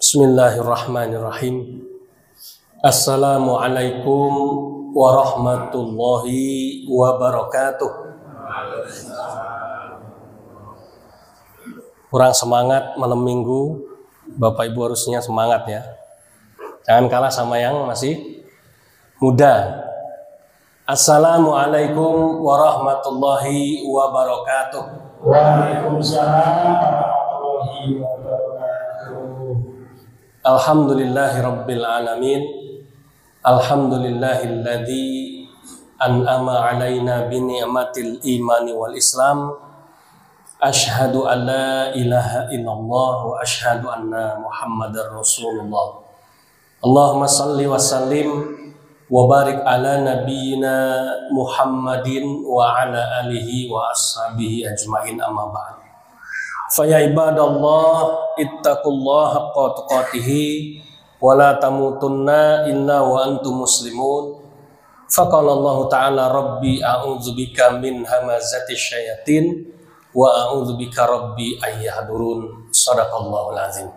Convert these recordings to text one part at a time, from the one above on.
Bismillahirrahmanirrahim. Assalamualaikum warahmatullahi wabarakatuh. Kurang semangat malam minggu, Bapak Ibu harusnya semangat ya. Jangan kalah sama yang masih muda. Assalamualaikum warahmatullahi wabarakatuh. Waalaikumsalam warahmatullahi wabarakatuh. Alhamdulillahi rabbil alamin. Alhamdulillahilladzi an'ama alaina bi ni'matil imani wal islam. Asyhadu an la ilaha illallah wa asyhadu anna Muhammadar Rasulullah. Allahumma salli wa sallim wa barik ala nabiyyina Muhammadin wa ala alihi wa ashabihi ajmain, amma ba'd. Fa ya ibadallah ittaqullaha haqqa tuqatih wa la tamutunna illa wa antum muslimun. Faqala Allah ta'ala rabbi a'udzubika min hamazati syayatin wa a'udzubika rabbi ayyahdurun. Shadaqallahul azim.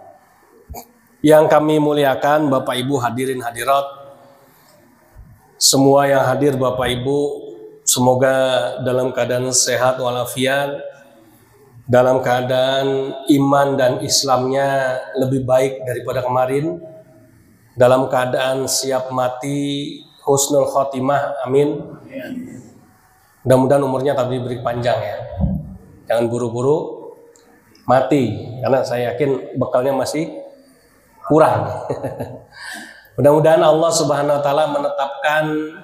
Yang kami muliakan Bapak Ibu hadirin hadirat, semua yang hadir Bapak Ibu semoga dalam keadaan sehat walafiat, dalam keadaan iman dan Islamnya lebih baik daripada kemarin, dalam keadaan siap mati, husnul khotimah, amin. Mudah-mudahan umurnya tapi diberi panjang ya. Jangan buru-buru mati, karena saya yakin bekalnya masih kurang. Mudah-mudahan Allah Subhanahu wa taala menetapkan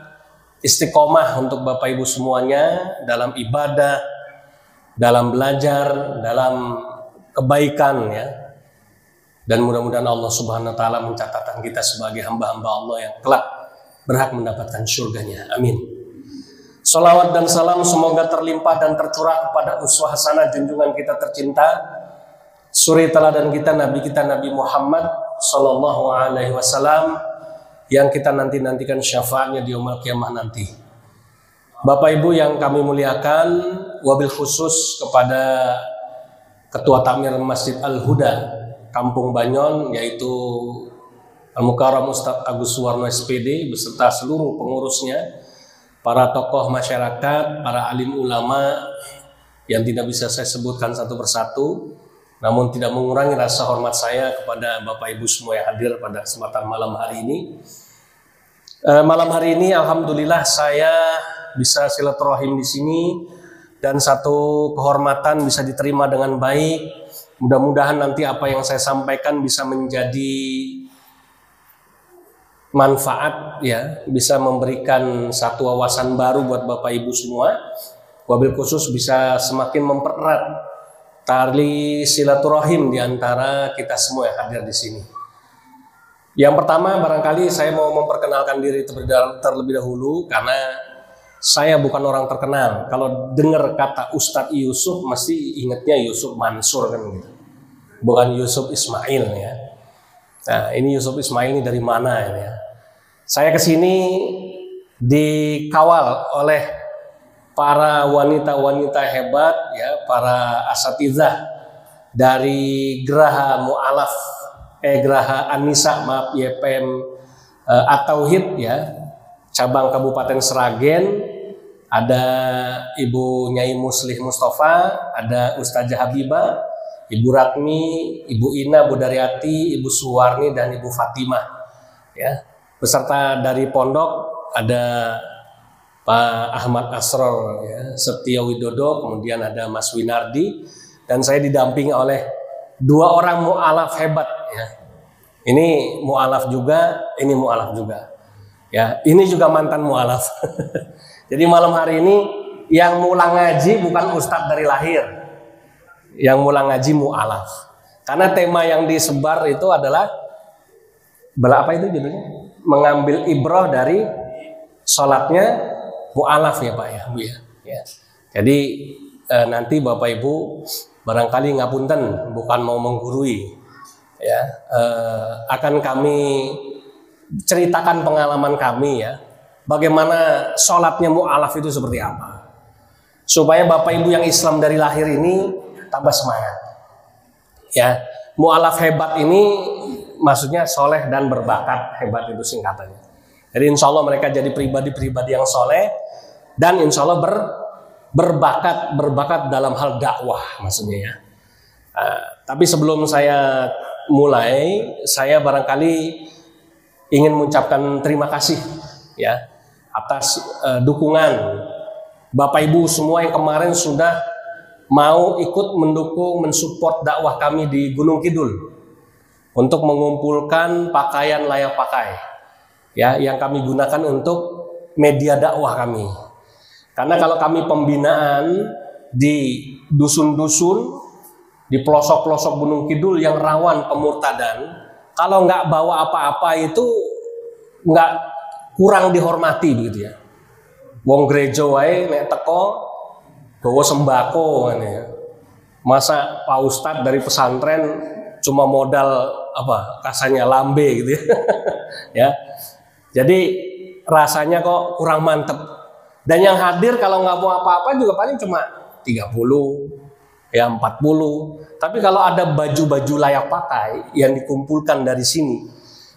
istiqomah untuk Bapak Ibu semuanya dalam ibadah, dalam belajar, dalam kebaikan ya. Dan mudah-mudahan Allah Subhanahu wa taala mencatatkan kita sebagai hamba-hamba Allah yang kelak berhak mendapatkan surganya. Amin. Salawat dan salam semoga terlimpah dan tercurah kepada uswah hasanah junjungan kita tercinta, suri teladan kita Nabi Muhammad sallallahu alaihi wasallam, yang kita nantikan syafaatnya di yaumul qiyamah nanti. Bapak Ibu yang kami muliakan, wabil khusus kepada Ketua Takmir Masjid Al-Huda Kampung Banyon, yaitu Al-Mukarram Ustadz Agus Suwarno SPD beserta seluruh pengurusnya, para tokoh masyarakat, para alim ulama yang tidak bisa saya sebutkan satu persatu, namun tidak mengurangi rasa hormat saya kepada Bapak Ibu semua yang hadir pada kesempatan malam hari ini. Malam hari ini alhamdulillah saya bisa silaturahim di sini dan satu kehormatan bisa diterima dengan baik. Mudah-mudahan nanti apa yang saya sampaikan bisa menjadi manfaat ya, bisa memberikan satu wawasan baru buat Bapak Ibu semua. Wabil khusus bisa semakin mempererat tali silaturahim di antara kita semua yang hadir di sini. Yang pertama barangkali saya mau memperkenalkan diri terlebih dahulu, karena saya bukan orang terkenal. Kalau dengar kata Ustadz Yusuf mesti ingatnya Yusuf Mansur kan gitu. Bukan Yusuf Ismail ya. Nah, ini Yusuf Ismail ini dari mana ini ya? Saya kesini dikawal oleh para wanita-wanita hebat ya, para asatizah dari Geraha Mu'alaf Geraha An-Nisa, maaf, YPM At-Tauhid ya, cabang Kabupaten Sragen. Ada Ibu Nyai Muslih Mustafa, ada Ustazah Habibah, Ibu Ratmi, Ibu Ina, Bu Daryati, Ibu Suwarni, dan Ibu Fatimah ya. Beserta dari pondok ada Pak Ahmad Asror ya, Setio Widodo, kemudian ada Mas Winardi, dan saya didampingi oleh dua orang mu'alaf hebat ya. Ini mu'alaf juga, ini mu'alaf juga ya. Ini juga mantan mu'alaf. Jadi malam hari ini yang mulang ngaji bukan ustadz dari lahir, yang mulang ngaji mu'alaf. Karena tema yang disebar itu adalah apa itu judulnya? Mengambil ibrah dari sholatnya mu'alaf ya Pak ya, Bu ya. Jadi nanti Bapak Ibu barangkali ngapunten, bukan mau menggurui ya, akan kami ceritakan pengalaman kami ya, bagaimana sholatnya mu'alaf itu seperti apa, supaya Bapak Ibu yang Islam dari lahir ini tambah semangat ya. Mu'alaf hebat ini maksudnya soleh dan berbakat, hebat itu singkatannya. Jadi insya Allah mereka jadi pribadi-pribadi yang soleh dan insya Allah berbakat dalam hal dakwah maksudnya ya. Tapi sebelum saya mulai, saya barangkali ingin mengucapkan terima kasih ya atas dukungan Bapak Ibu semua yang kemarin sudah mau ikut mendukung, mensupport dakwah kami di Gunung Kidul untuk mengumpulkan pakaian layak pakai ya yang kami gunakan untuk media dakwah kami. Karena kalau kami pembinaan di dusun-dusun, di pelosok-pelosok Gunung Kidul yang rawan pemurtadan, kalau nggak bawa apa-apa itu nggak kurang dihormati begitu ya. Wong gereja wae nek teko bawa sembako kan ya. Masa Pak Ustadz dari pesantren cuma modal apa kasarnya lambe gitu ya. Ya. Jadi rasanya kok kurang mantep. Dan yang hadir kalau nggak mau apa-apa juga paling cuma 30 ya 40. Tapi kalau ada baju-baju layak pakai yang dikumpulkan dari sini,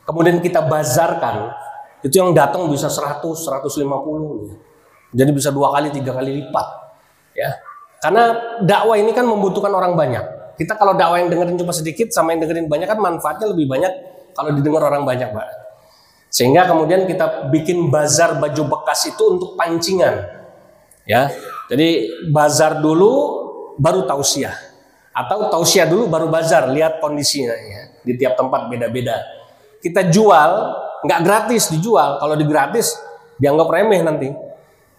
kemudian kita bazarkan, itu yang datang bisa 100, 150 ya. Jadi bisa 2 kali, 3 kali lipat ya. Karena dakwah ini kan membutuhkan orang banyak. Kita kalau dakwah yang dengerin cuma sedikit sama yang dengerin banyak kan manfaatnya lebih banyak kalau didengar orang banyak, Pak. Sehingga kemudian kita bikin bazar baju bekas itu untuk pancingan. Ya. Jadi bazar dulu baru tausiah. Atau tausiah dulu baru bazar, lihat kondisinya ya. Di tiap tempat beda-beda. Kita jual nggak gratis dijual. Kalau digratis dianggap remeh nanti.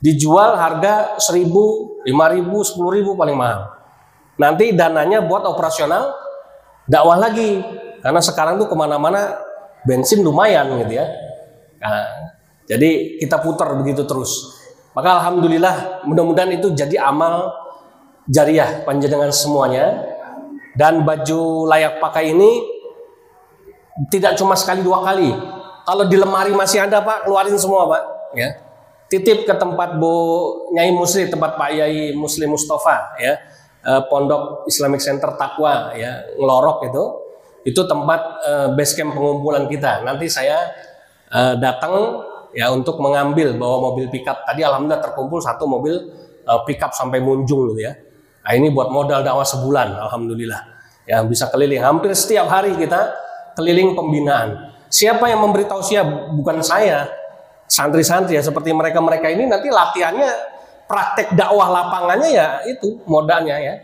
Dijual harga 1.000, 5.000, 10.000 paling mahal. Nanti dananya buat operasional dakwah lagi. Karena sekarang tuh kemana-mana bensin lumayan gitu ya. Nah, jadi kita putar begitu terus. Maka alhamdulillah mudah-mudahan itu jadi amal jariah panjenengan semuanya. Dan baju layak pakai ini tidak cuma sekali 2 kali. Kalau di lemari masih ada Pak, keluarin semua Pak. Ya. Titip ke tempat Bu Nyai Musli, tempat Pak Yai Musli Mustafa ya, Pondok Islamic Center Taqwa ya, Ngelorok itu tempat base camp pengumpulan kita. Nanti saya datang ya untuk mengambil bawa mobil pickup. Tadi alhamdulillah terkumpul 1 mobil pickup sampai Munjung gitu ya. Nah, ini buat modal dakwah sebulan alhamdulillah. Ya bisa keliling hampir setiap hari kita keliling pembinaan. Siapa yang memberi tausiah? Bukan saya. Santri-santri ya seperti mereka-mereka ini nanti latihannya praktek dakwah lapangannya ya itu modalnya ya.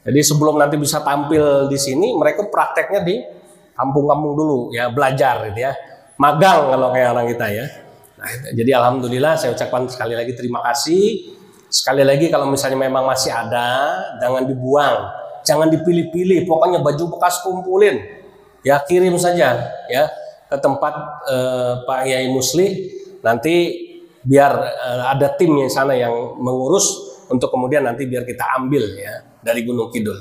Jadi sebelum nanti bisa tampil di sini mereka prakteknya di kampung-kampung dulu ya, belajar gitu ya. Magang kalau kayak orang kita ya. Nah, jadi alhamdulillah saya ucapkan sekali lagi terima kasih. Sekali lagi kalau misalnya memang masih ada jangan dibuang, jangan dipilih-pilih, pokoknya baju bekas kumpulin. Ya kirim saja ya ke tempat Pak Yai Musli. Nanti biar ada tim yang sana yang mengurus untuk kemudian nanti biar kita ambil ya dari Gunung Kidul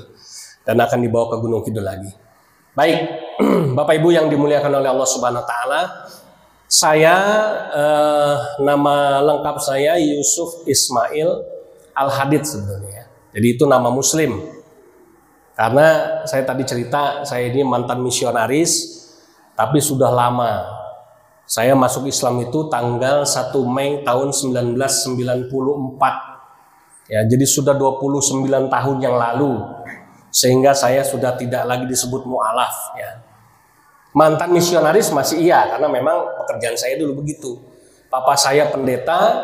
dan akan dibawa ke Gunung Kidul lagi. Baik, Bapak Ibu yang dimuliakan oleh Allah Subhanahu Wa Taala, saya nama lengkap saya Yusuf Ismail Al-Hadid sebenarnya. Jadi itu nama Muslim. Karena saya tadi cerita saya ini mantan misionaris, tapi sudah lama. Saya masuk Islam itu tanggal 1 Mei tahun 1994. Ya, jadi sudah 29 tahun yang lalu. Sehingga saya sudah tidak lagi disebut mu'alaf ya. Mantan misionaris masih iya karena memang pekerjaan saya dulu begitu. Papa saya pendeta,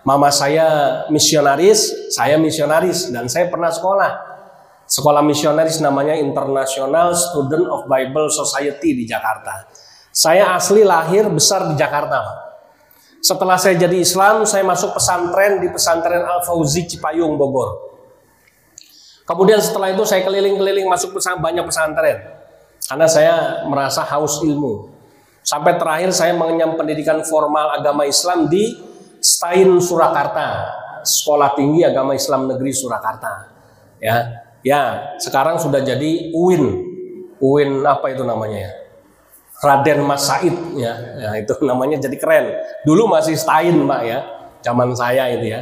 mama saya misionaris, saya misionaris dan saya pernah sekolah. Sekolah misionaris namanya International Student of Bible Society di Jakarta. Saya asli lahir besar di Jakarta. Setelah saya jadi Islam, saya masuk pesantren di pesantren Al-Fauzi Cipayung, Bogor. Kemudian setelah itu saya keliling-keliling masuk banyak pesantren. Karena saya merasa haus ilmu. Sampai terakhir saya mengenyam pendidikan formal agama Islam di STAIN Surakarta, Sekolah Tinggi Agama Islam Negeri Surakarta. Ya, sekarang sudah jadi UIN apa itu namanya ya? Raden Mas Said ya, itu namanya jadi keren. Dulu masih STAIN Pak ya, zaman saya itu ya.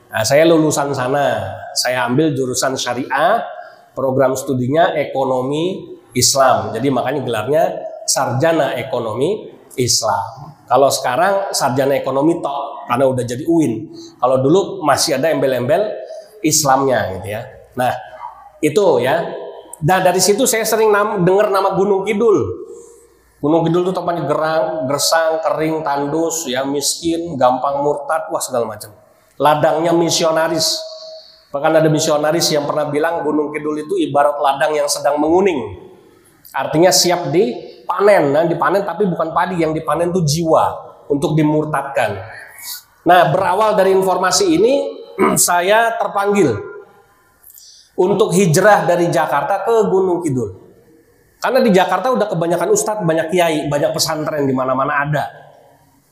Nah, saya lulusan sana, saya ambil jurusan syariah, program studinya ekonomi Islam. Jadi makanya gelarnya sarjana ekonomi Islam. Kalau sekarang sarjana ekonomi tok karena udah jadi UIN. Kalau dulu masih ada embel-embel Islamnya gitu ya. Nah, itu ya. Nah, dari situ saya sering dengar nama Gunung Kidul. Gunung Kidul itu tempatnya gerang, gersang, kering, tandus, ya miskin, gampang murtad, wah segala macam. Ladangnya misionaris. Bahkan ada misionaris yang pernah bilang Gunung Kidul itu ibarat ladang yang sedang menguning. Artinya siap dipanen. Nah, dipanen tapi bukan padi, yang dipanen itu jiwa untuk dimurtadkan. Nah, berawal dari informasi ini saya terpanggil untuk hijrah dari Jakarta ke Gunung Kidul. Karena di Jakarta udah kebanyakan ustadz, banyak kiai, banyak pesantren di mana-mana ada.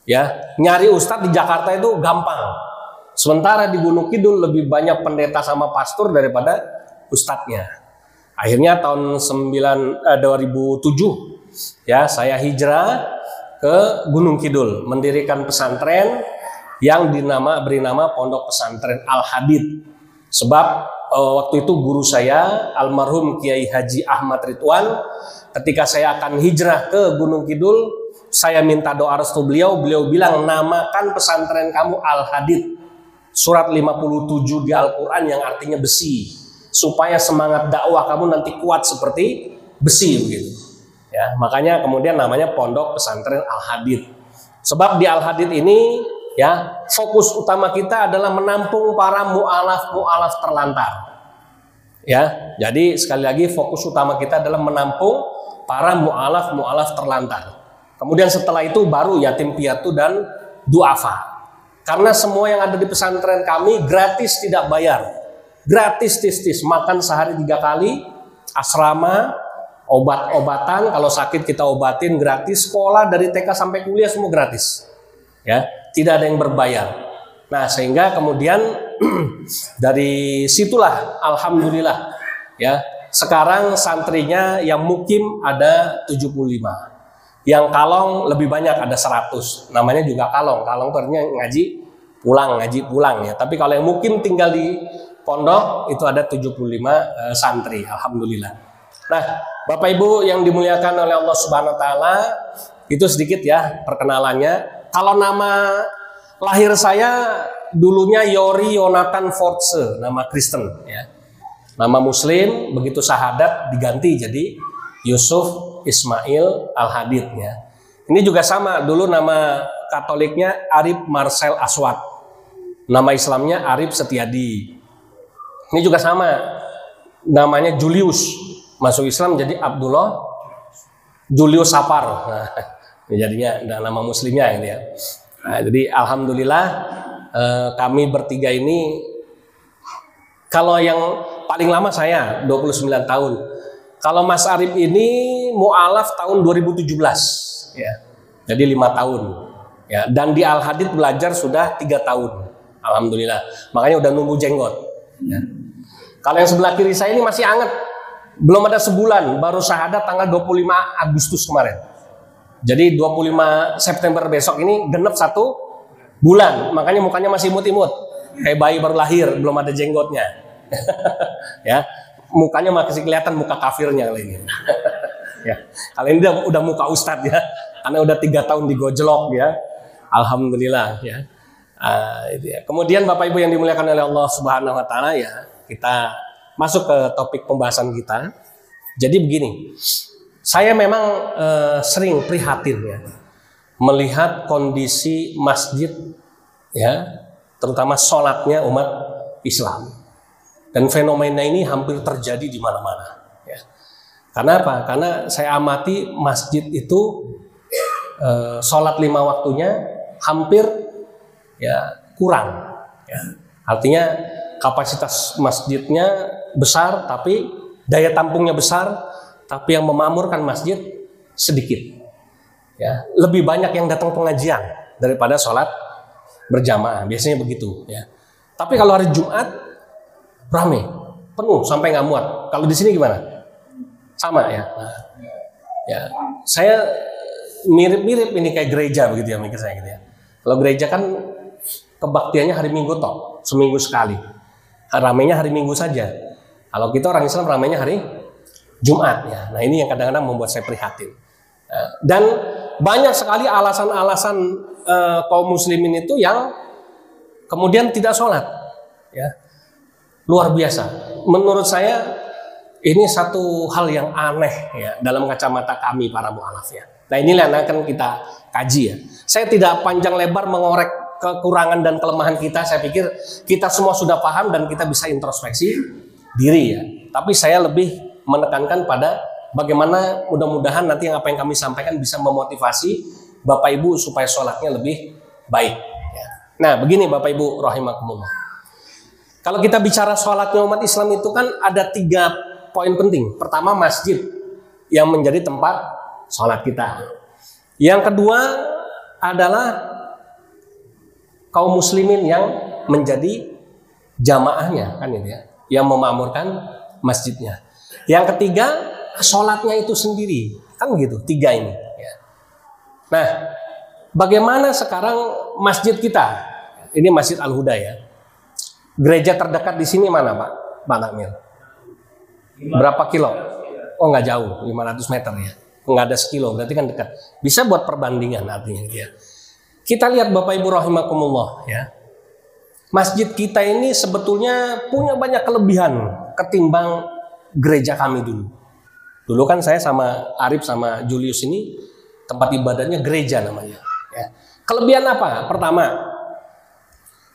Ya, nyari ustadz di Jakarta itu gampang. Sementara di Gunung Kidul lebih banyak pendeta sama pastor daripada ustadznya. Akhirnya tahun 2007 ya saya hijrah ke Gunung Kidul, mendirikan pesantren yang beri nama Pondok Pesantren Al-Hadid. Sebab waktu itu guru saya almarhum Kiai Haji Ahmad Ridwan, ketika saya akan hijrah ke Gunung Kidul, saya minta doa restu beliau bilang namakan pesantren kamu Al-Hadid, surat 57 di Al-Quran yang artinya besi, supaya semangat dakwah kamu nanti kuat seperti besi begitu. Ya, makanya kemudian namanya Pondok Pesantren Al-Hadid. Sebab di Al-Hadid ini ya, fokus utama kita adalah menampung para mu'alaf terlantar. Ya, jadi sekali lagi fokus utama kita adalah menampung para mu'alaf terlantar. Kemudian setelah itu baru yatim piatu dan duafa. Karena semua yang ada di pesantren kami gratis, tidak bayar. Gratis tis, makan sehari 3 kali, asrama, obat-obatan, kalau sakit kita obatin gratis, sekolah dari TK sampai kuliah semua gratis. Ya, tidak ada yang berbayar. Nah, sehingga kemudian dari situlah alhamdulillah ya, sekarang santrinya yang mukim ada 75. Yang kalong lebih banyak, ada 100. Namanya juga kalong. Kalong ternyata ngaji pulang ya. Tapi kalau yang mukim tinggal di pondok itu ada 75 santri, alhamdulillah. Nah, Bapak Ibu yang dimuliakan oleh Allah Subhanahu wa taala, itu sedikit ya perkenalannya. Kalau nama lahir saya dulunya Yori Yonatan Force, nama Kristen ya. Nama Muslim, begitu syahadat diganti jadi Yusuf Ismail Al-Hadid ya. Ini juga sama, dulu nama Katoliknya Arif Marcel Aswad. Nama Islamnya Arif Setiadi. Ini juga sama, namanya Julius. Masuk Islam jadi Abdullah Julius Sapar. Nah, jadinya nama muslimnya ini ya. Nah, jadi alhamdulillah kami bertiga ini, kalau yang paling lama saya 29 tahun. Kalau Mas Arif ini mu'alaf tahun 2017 ya. Jadi 5 tahun. Ya, dan di Al-Hadid belajar sudah 3 tahun. Alhamdulillah. Makanya udah nunggu jenggot. Ya. Kalau yang sebelah kiri saya ini masih anget. Belum ada sebulan, baru syahadat tanggal 25 Agustus kemarin. Jadi 25 September besok ini genep 1 bulan. Makanya mukanya masih imut-imut. Kayak bayi baru lahir, belum ada jenggotnya. Ya, mukanya masih kelihatan muka kafirnya kali ini. Ya, kali ini udah muka ustadz ya. Karena udah 3 tahun digojlok ya. Alhamdulillah ya. Ya. Kemudian Bapak Ibu yang dimuliakan oleh Allah Subhanahu wa taala ya, kita masuk ke topik pembahasan kita. Jadi begini, saya memang sering prihatin ya melihat kondisi masjid ya, terutama sholatnya umat Islam. Dan fenomena ini hampir terjadi di mana-mana. Ya. Karena apa? Karena saya amati masjid itu sholat 5 waktunya hampir ya kurang. Ya. Artinya kapasitas masjidnya besar, tapi daya tampungnya besar, tapi yang memakmurkan masjid sedikit. Ya, lebih banyak yang datang pengajian daripada sholat berjamaah, biasanya begitu. Ya. Tapi kalau hari Jumat rame, penuh sampai nggak muat. Kalau di sini gimana? Sama ya. Nah, ya, saya mirip-mirip ini kayak gereja begitu ya, mikir saya gitu ya. Kalau gereja kan kebaktiannya hari Minggu toh, seminggu sekali. Ramainya hari Minggu saja. Kalau kita orang Islam ramainya hari Jumat ya. Nah, ini yang kadang-kadang membuat saya prihatin. Dan banyak sekali alasan-alasan kaum muslimin itu yang kemudian tidak sholat, ya. Luar biasa. Menurut saya ini satu hal yang aneh ya dalam kacamata kami para mu'alaf ya. Nah inilah yang akan kita kaji ya. Saya tidak panjang lebar mengorek kekurangan dan kelemahan kita. Saya pikir kita semua sudah paham dan kita bisa introspeksi diri ya. Tapi saya lebih menekankan pada bagaimana mudah-mudahan nanti apa yang kami sampaikan bisa memotivasi Bapak Ibu supaya sholatnya lebih baik ya. Nah begini Bapak Ibu rahimakumullah. Kalau kita bicara sholatnya umat Islam itu kan ada 3 poin penting. Pertama, masjid yang menjadi tempat sholat kita. Yang kedua adalah kaum muslimin yang menjadi jamaahnya, kan itu ya, yang memakmurkan masjidnya. Yang ketiga, sholatnya itu sendiri, kan gitu. 3 ini. Ya. Nah, bagaimana sekarang masjid kita? Ini Masjid Al-Huda ya. Gereja terdekat di sini mana Pak? Pak Nakmil? Berapa kilo? Oh nggak jauh, 500 meter ya. Nggak ada sekilo, berarti kan dekat. Bisa buat perbandingan artinya ya. Kita lihat Bapak Ibu rahimakumullah ya. Masjid kita ini sebetulnya punya banyak kelebihan ketimbang gereja kami dulu. Dulu kan saya sama Arif sama Julius ini tempat ibadahnya gereja namanya. Ya. Kelebihan apa? Pertama,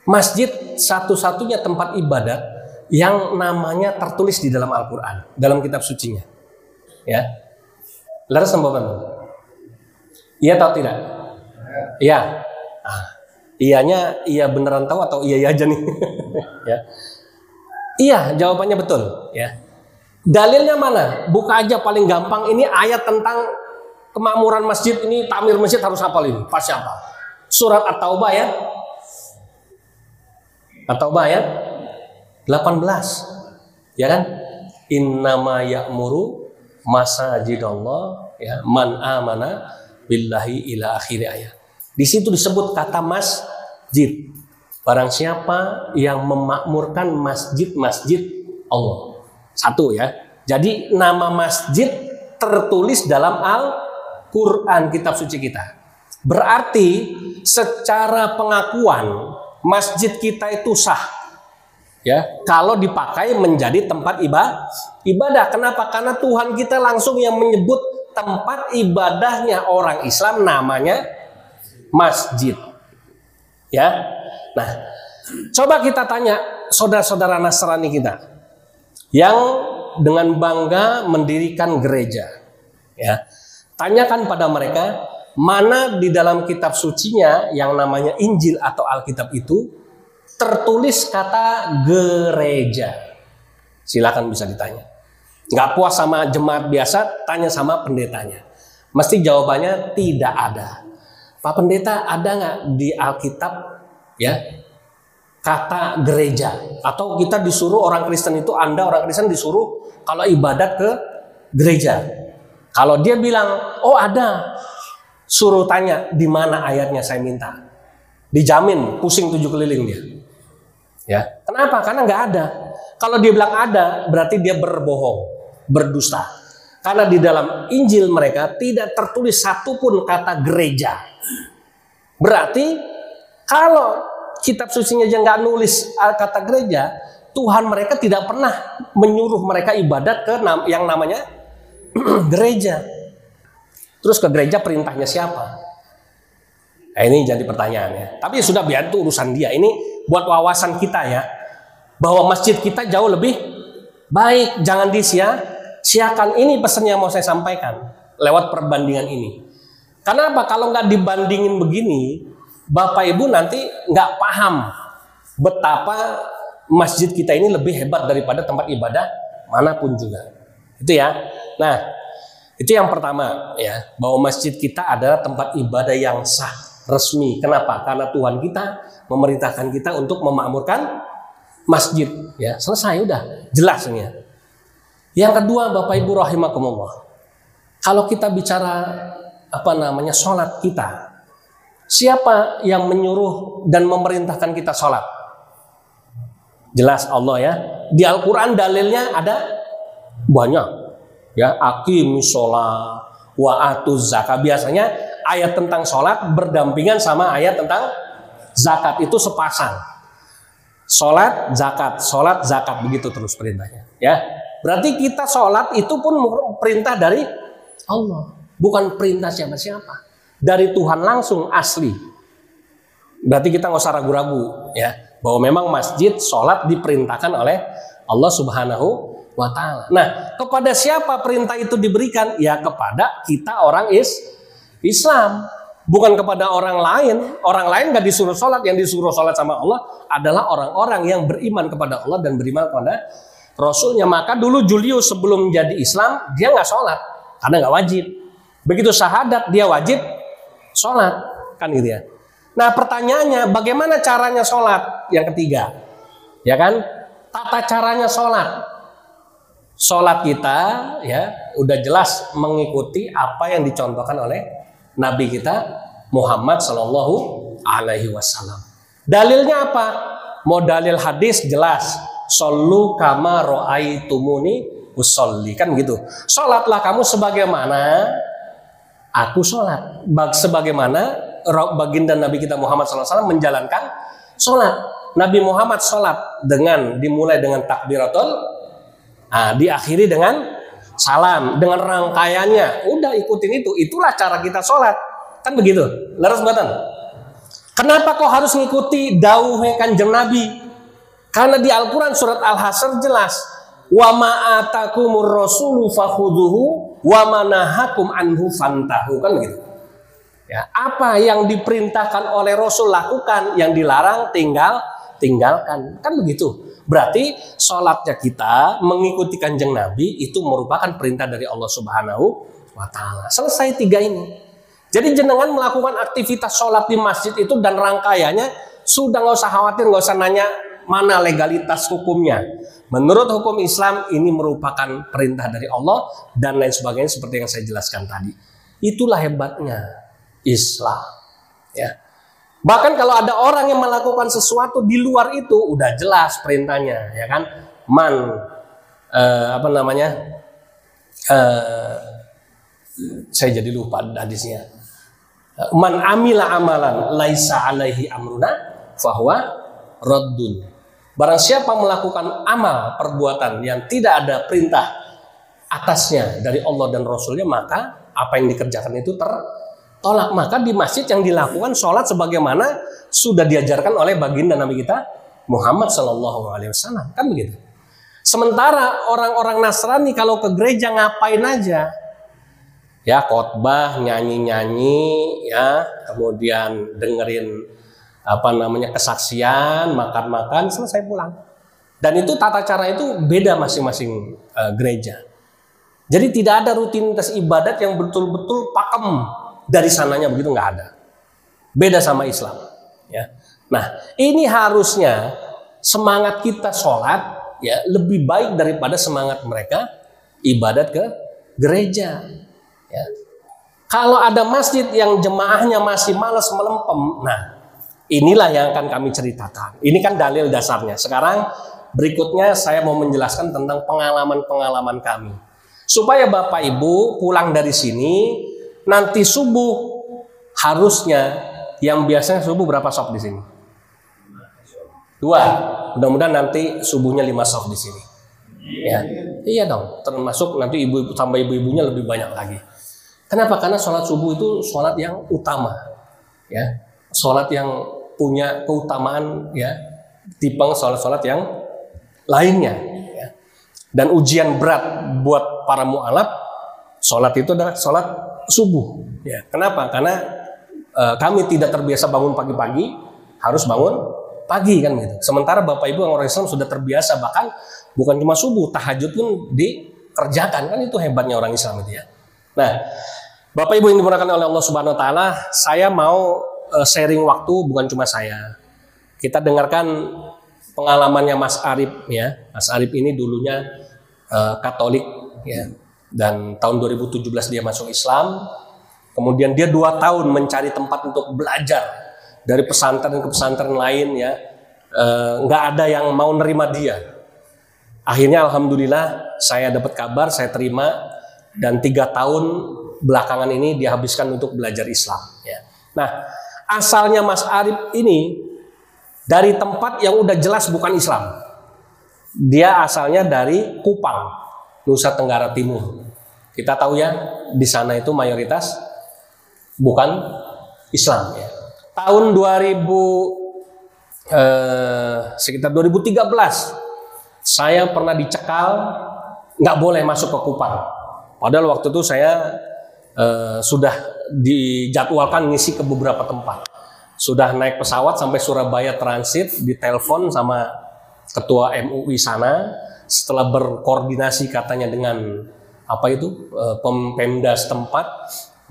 masjid satu-satunya tempat ibadat yang namanya tertulis di dalam Al-Quran, dalam kitab sucinya. Ya, laras sembahan. Iya atau tidak? Iya. Nah, iyanya iya beneran tahu atau iya aja nih? Ya. Iya, jawabannya betul. Ya. Dalilnya mana? Buka aja paling gampang. Ini ayat tentang kemakmuran masjid. Ini takmir masjid harus hafal ini. Pas siapa? Surat At-Taubah ya. At-Taubah ayat 18 ya kan, innama ya'muru masajidallah ya man amana billahi ila akhir ayat. Di situ disebut kata masjid, barang siapa yang memakmurkan masjid-masjid Allah. Satu ya, jadi nama masjid tertulis dalam Al-Quran, kitab suci kita. Berarti secara pengakuan masjid kita itu sah ya kalau dipakai menjadi tempat ibadah. Kenapa? Karena Tuhan kita langsung yang menyebut tempat ibadahnya orang Islam namanya masjid. Ya. Nah, coba kita tanya saudara-saudara Nasrani kita yang dengan bangga mendirikan gereja. Ya. Tanyakan pada mereka, mana di dalam kitab sucinya yang namanya Injil atau Alkitab itu tertulis kata gereja? Silakan bisa ditanya. Nggak puas sama jemaat biasa, tanya sama pendetanya. Mesti jawabannya tidak ada. Pak Pendeta, ada nggak di Alkitab ya kata gereja? Atau kita disuruh orang Kristen itu, Anda orang Kristen disuruh kalau ibadat ke gereja. Kalau dia bilang, oh ada, suruh tanya di mana ayatnya saya minta. Dijamin pusing 7 keliling dia. Ya, kenapa? Karena nggak ada. Kalau dia bilang ada, berarti dia berbohong, berdusta. Karena di dalam Injil mereka tidak tertulis satupun kata gereja. Berarti kalau kitab sucinya aja nggak nulis kata gereja, Tuhan mereka tidak pernah menyuruh mereka ibadat ke yang namanya gereja. Terus ke gereja perintahnya siapa? Nah, ini jadi pertanyaannya. Tapi sudah biar itu urusan dia. Ini buat wawasan kita ya, bahwa masjid kita jauh lebih baik. Jangan disia-siakan. Ini pesan yang mau saya sampaikan lewat perbandingan ini. Karena apa? Kalau nggak dibandingin begini, Bapak Ibu nanti nggak paham betapa masjid kita ini lebih hebat daripada tempat ibadah manapun juga. Itu ya. Nah, itu yang pertama ya, bahwa masjid kita adalah tempat ibadah yang sah, resmi. Kenapa? Karena Tuhan kita memerintahkan kita untuk memakmurkan masjid. Ya, selesai udah, jelas ini. Yang kedua, Bapak Ibu rahimakumullah. Kalau kita bicara sholat kita, siapa yang menyuruh dan memerintahkan kita sholat? Jelas Allah ya. Di Al-Quran dalilnya ada banyak. Ya, aqimis sholat wa atuz zakat. Biasanya ayat tentang sholat berdampingan sama ayat tentang zakat, itu sepasang. Sholat zakat begitu terus perintahnya. Ya, berarti kita sholat itu pun perintah dari Allah, bukan perintah siapa-siapa, dari Tuhan langsung asli. Berarti kita nggak usah ragu-ragu ya, bahwa memang masjid sholat diperintahkan oleh Allah Subhanahu wa Ta'ala. Nah, kepada siapa perintah itu diberikan? Ya kepada kita orang Islam, bukan kepada orang lain. Orang lain nggak disuruh sholat, yang disuruh sholat sama Allah adalah orang-orang yang beriman kepada Allah dan beriman kepada Rasulnya. Maka dulu Julius sebelum menjadi Islam dia nggak sholat karena nggak wajib. Begitu syahadat dia wajib sholat, kan gitu ya. Nah pertanyaannya, bagaimana caranya sholat? Yang ketiga, ya kan, tata caranya sholat. Sholat kita ya udah jelas mengikuti apa yang dicontohkan oleh Nabi kita Muhammad Sallallahu Alaihi Wasallam. Dalilnya apa? Mau dalil hadis jelas, shollu kama ro'aitumuni usolli, kan gitu. Sholatlah kamu sebagaimana aku sholat, sebagaimana baginda Nabi kita Muhammad SAW menjalankan sholat. Nabi Muhammad sholat dimulai dengan takbiratul, diakhiri dengan salam, dengan rangkaiannya. Udah ikutin itu, itulah cara kita sholat, kan begitu. Leres mboten? Kenapa kok harus ngikuti dawuhe Kanjeng Nabi? Karena di Al-Quran surat Al-Hasyr jelas, wa ma atakumur rasulu fakhuduhu wa manahakum anhu fantahu, kan begitu. Ya, apa yang diperintahkan oleh Rasul lakukan, yang dilarang tinggalkan, kan begitu. Berarti sholatnya kita mengikuti Kanjeng Nabi itu merupakan perintah dari Allah Subhanahu wa Ta'ala. Selesai tiga ini. Jadi jenengan melakukan aktivitas sholat di masjid itu dan rangkaiannya sudah nggak usah khawatir, nggak usah nanya mana legalitas hukumnya. Menurut hukum Islam ini merupakan perintah dari Allah dan lain sebagainya seperti yang saya jelaskan tadi. Itulah hebatnya Islam. Ya. Bahkan kalau ada orang yang melakukan sesuatu di luar itu udah jelas perintahnya, ya kan? Saya jadi lupa hadisnya. Man amila amalan laisa alaihi amruna fahuwa raddun. Barang siapa melakukan amal perbuatan yang tidak ada perintah atasnya dari Allah dan Rasulnya, maka apa yang dikerjakan itu tertolak. Maka di masjid yang dilakukan sholat sebagaimana sudah diajarkan oleh baginda Nabi kita Muhammad Sallallahu Alaihi Wasallam, kan begitu. Sementara orang-orang Nasrani kalau ke gereja ngapain aja? Ya khotbah, nyanyi-nyanyi, ya kemudian dengerin kesaksian, makan-makan, selesai pulang. Dan itu tata cara itu beda masing-masing gereja. Jadi tidak ada rutinitas ibadat yang betul-betul pakem dari sananya, begitu, nggak ada. Beda sama Islam. Ya. Nah ini harusnya semangat kita sholat ya lebih baik daripada semangat mereka ibadat ke gereja. Ya. Kalau ada masjid yang jemaahnya masih malas melempem, nah inilah yang akan kami ceritakan. Ini kan dalil dasarnya. Sekarang berikutnya saya mau menjelaskan tentang pengalaman-pengalaman kami. Supaya Bapak Ibu pulang dari sini nanti subuh harusnya, yang biasanya subuh berapa soft di sini? 2. Mudah-mudahan nanti subuhnya 5 soft di sini. Ya. Iya dong, termasuk nanti ibu-ibu tambah ibu-ibunya lebih banyak lagi. Kenapa? Karena sholat subuh itu sholat yang utama, ya, sholat yang punya keutamaan, ya, dibanding sholat-sholat yang lainnya. Ya. Dan ujian berat buat para mu'alaf, sholat itu adalah sholat subuh. Ya. Kenapa? Karena kami tidak terbiasa bangun pagi-pagi, harus bangun pagi, kan gitu. Sementara Bapak Ibu yang orang Islam sudah terbiasa, bahkan bukan cuma subuh, tahajud pun dikerjakan, kan itu hebatnya orang Islam itu ya. Nah, Bapak Ibu yang dimuliakan oleh Allah Subhanahu wa Ta'ala, saya mau sharing waktu, bukan cuma saya. Kita dengarkan pengalamannya Mas Arif ya. Mas Arif ini dulunya Katolik ya. Dan tahun 2017 dia masuk Islam. Kemudian dia 2 tahun mencari tempat untuk belajar dari pesantren ke pesantren lain ya. Nggak ada yang mau nerima dia. Akhirnya alhamdulillah saya dapat kabar, saya terima, dan 3 tahun belakangan ini dihabiskan untuk belajar Islam. Ya. Nah, asalnya Mas Arif ini dari tempat yang udah jelas bukan Islam. Dia asalnya dari Kupang, Nusa Tenggara Timur. Kita tahu ya, di sana itu mayoritas bukan Islam. Ya. Tahun sekitar 2013, saya pernah dicekal, nggak boleh masuk ke Kupang. Padahal waktu itu saya sudah dijadwalkan ngisi ke beberapa tempat. Sudah naik pesawat sampai Surabaya transit, ditelepon sama ketua MUI sana. Setelah berkoordinasi katanya dengan Pemda setempat,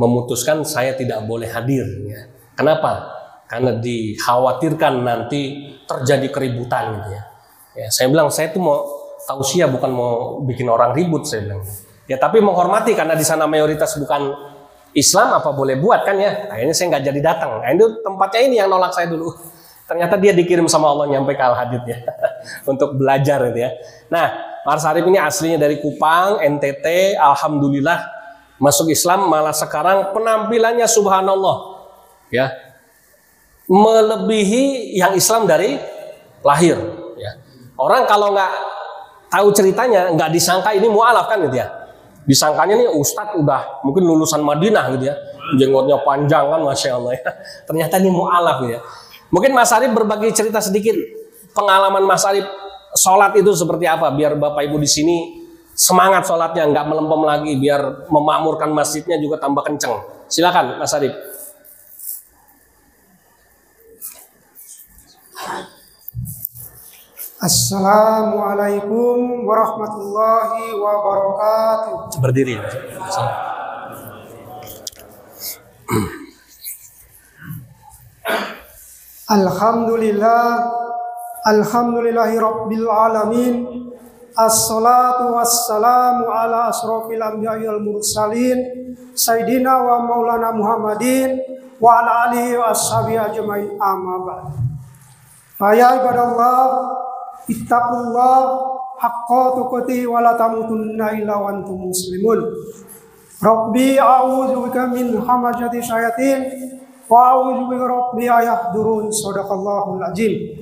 memutuskan saya tidak boleh hadir. Ya. Kenapa? Karena dikhawatirkan nanti terjadi keributan gitu ya. Ya, saya bilang saya tuh mau tausiah, bukan mau bikin orang ribut, saya bilang. Ya tapi menghormati karena di sana mayoritas bukan Islam, apa boleh buat kan ya. Akhirnya saya nggak jadi datang. Nah, itu tempatnya ini yang nolak saya dulu. Ternyata dia dikirim sama Allah nyampe ke Al-Hadid ya untuk belajar gitu ya. Nah, Mas Arif ini aslinya dari Kupang, NTT. Alhamdulillah masuk Islam, malah sekarang penampilannya subhanallah ya, melebihi yang Islam dari lahir ya. Orang kalau nggak tahu ceritanya nggak disangka ini mu'alaf kan gitu ya. Disangkanya nih Ustadz udah mungkin lulusan Madinah gitu ya, jenggotnya panjang kan, Masya Allah ya. Ternyata ini mu'alaf gitu ya. Mungkin Mas Arif berbagi cerita sedikit pengalaman Mas Arif sholat itu seperti apa, biar Bapak Ibu di sini semangat sholatnya, nggak melempem lagi, biar memakmurkan masjidnya juga tambah kenceng. Silakan Mas Arif. Assalamualaikum warahmatullahi wabarakatuh. Berdiri. Alhamdulillahi rabbil alamin. Assalatu wassalamu ala asrofil anbiya'i wal mursalin Sayyidina wa maulana Muhammadin wa ala alihi wa ashabihi ajma'in, amma ba'd. Faya ibadallah, ittaqullah haqqa tuqatih wa la tamutunna illa wa antum muslimun. Rabbi a'udzu bika min hamazati syayatin wa a'udzu bika rabbi ayahdurun. Shadaqallahul azim.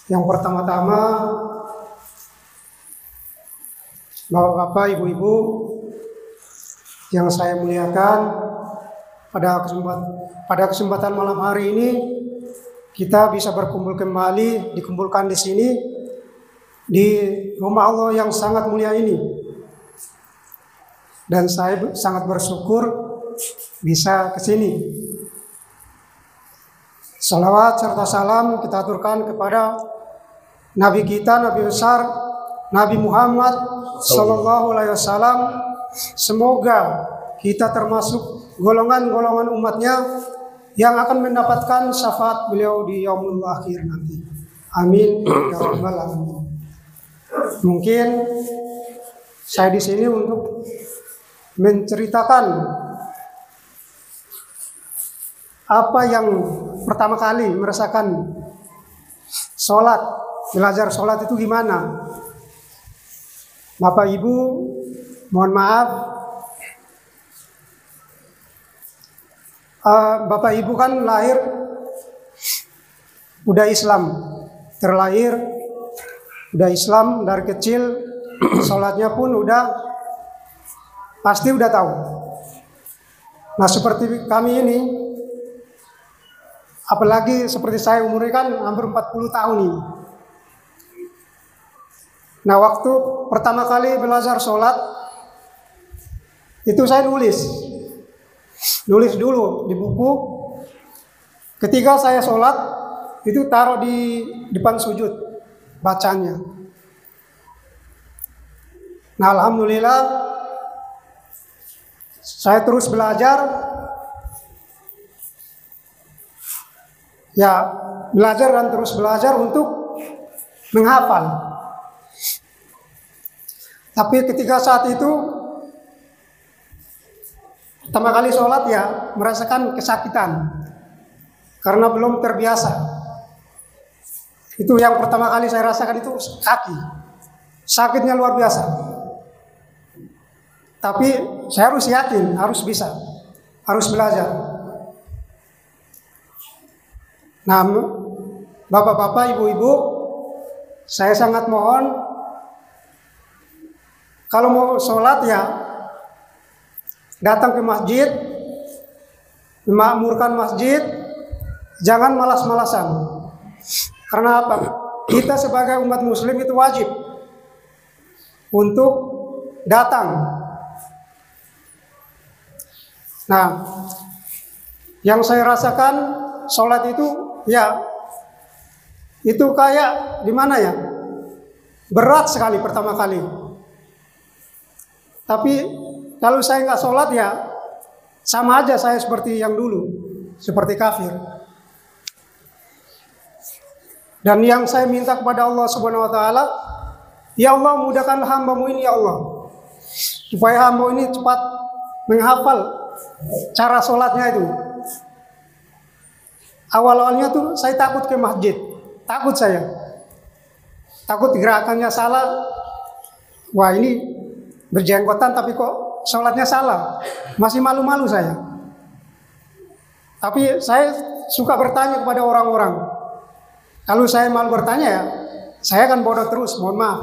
Yang pertama-tama, Bapak-bapak, ibu-ibu yang saya muliakan, pada kesempatan malam hari ini kita bisa berkumpul kembali, dikumpulkan di sini di rumah Allah yang sangat mulia ini. Dan saya sangat bersyukur bisa ke sini. Salawat serta salam kita aturkan kepada Nabi kita, Nabi besar, Nabi Muhammad Sallallahu Alaihi Wasallam. Semoga kita termasuk golongan-golongan umatnya yang akan mendapatkan syafaat beliau di yaumul akhir nanti. Amin ya rabbal alamin. Mungkin saya di sini untuk menceritakan apa yang pertama kali merasakan sholat, belajar sholat itu gimana. Bapak Ibu, mohon maaf, Bapak Ibu kan lahir udah Islam, terlahir udah Islam dari kecil, sholatnya pun udah pasti udah tahu. Nah seperti kami ini, apalagi seperti saya umurnya kan hampir 40 tahun ini. Nah waktu pertama kali belajar sholat itu saya nulis dulu di buku. Ketika saya sholat itu taruh di depan sujud bacanya. Nah alhamdulillah saya terus belajar, ya belajar dan terus belajar untuk menghafal. Tapi ketika saat itu pertama kali sholat ya merasakan kesakitan karena belum terbiasa. Itu yang pertama kali saya rasakan, itu kaki. Sakitnya luar biasa. Tapi saya harus yakin, harus bisa, harus belajar. Nah, bapak-bapak, ibu-ibu, saya sangat mohon kalau mau sholat ya datang ke masjid, memakmurkan masjid, jangan malas-malasan. Karena apa? Kita sebagai umat muslim itu wajib untuk datang. Nah, yang saya rasakan sholat itu ya itu kayak gimana ya? Berat sekali pertama kali. Tapi kalau saya nggak sholat ya sama aja saya seperti yang dulu, seperti kafir. Dan yang saya minta kepada Allah Subhanahu wa taala, ya Allah mudahkan hamba-Mu ini ya Allah. Supaya hamba ini cepat menghafal cara sholatnya itu. Awal-awalnya tuh saya takut ke masjid. Takut saya. Takut gerakannya salah. Wah ini berjenggotan tapi kok sholatnya salah. Masih malu-malu saya. Tapi saya suka bertanya kepada orang-orang. Kalau saya malu bertanya ya, saya akan bodoh terus, mohon maaf.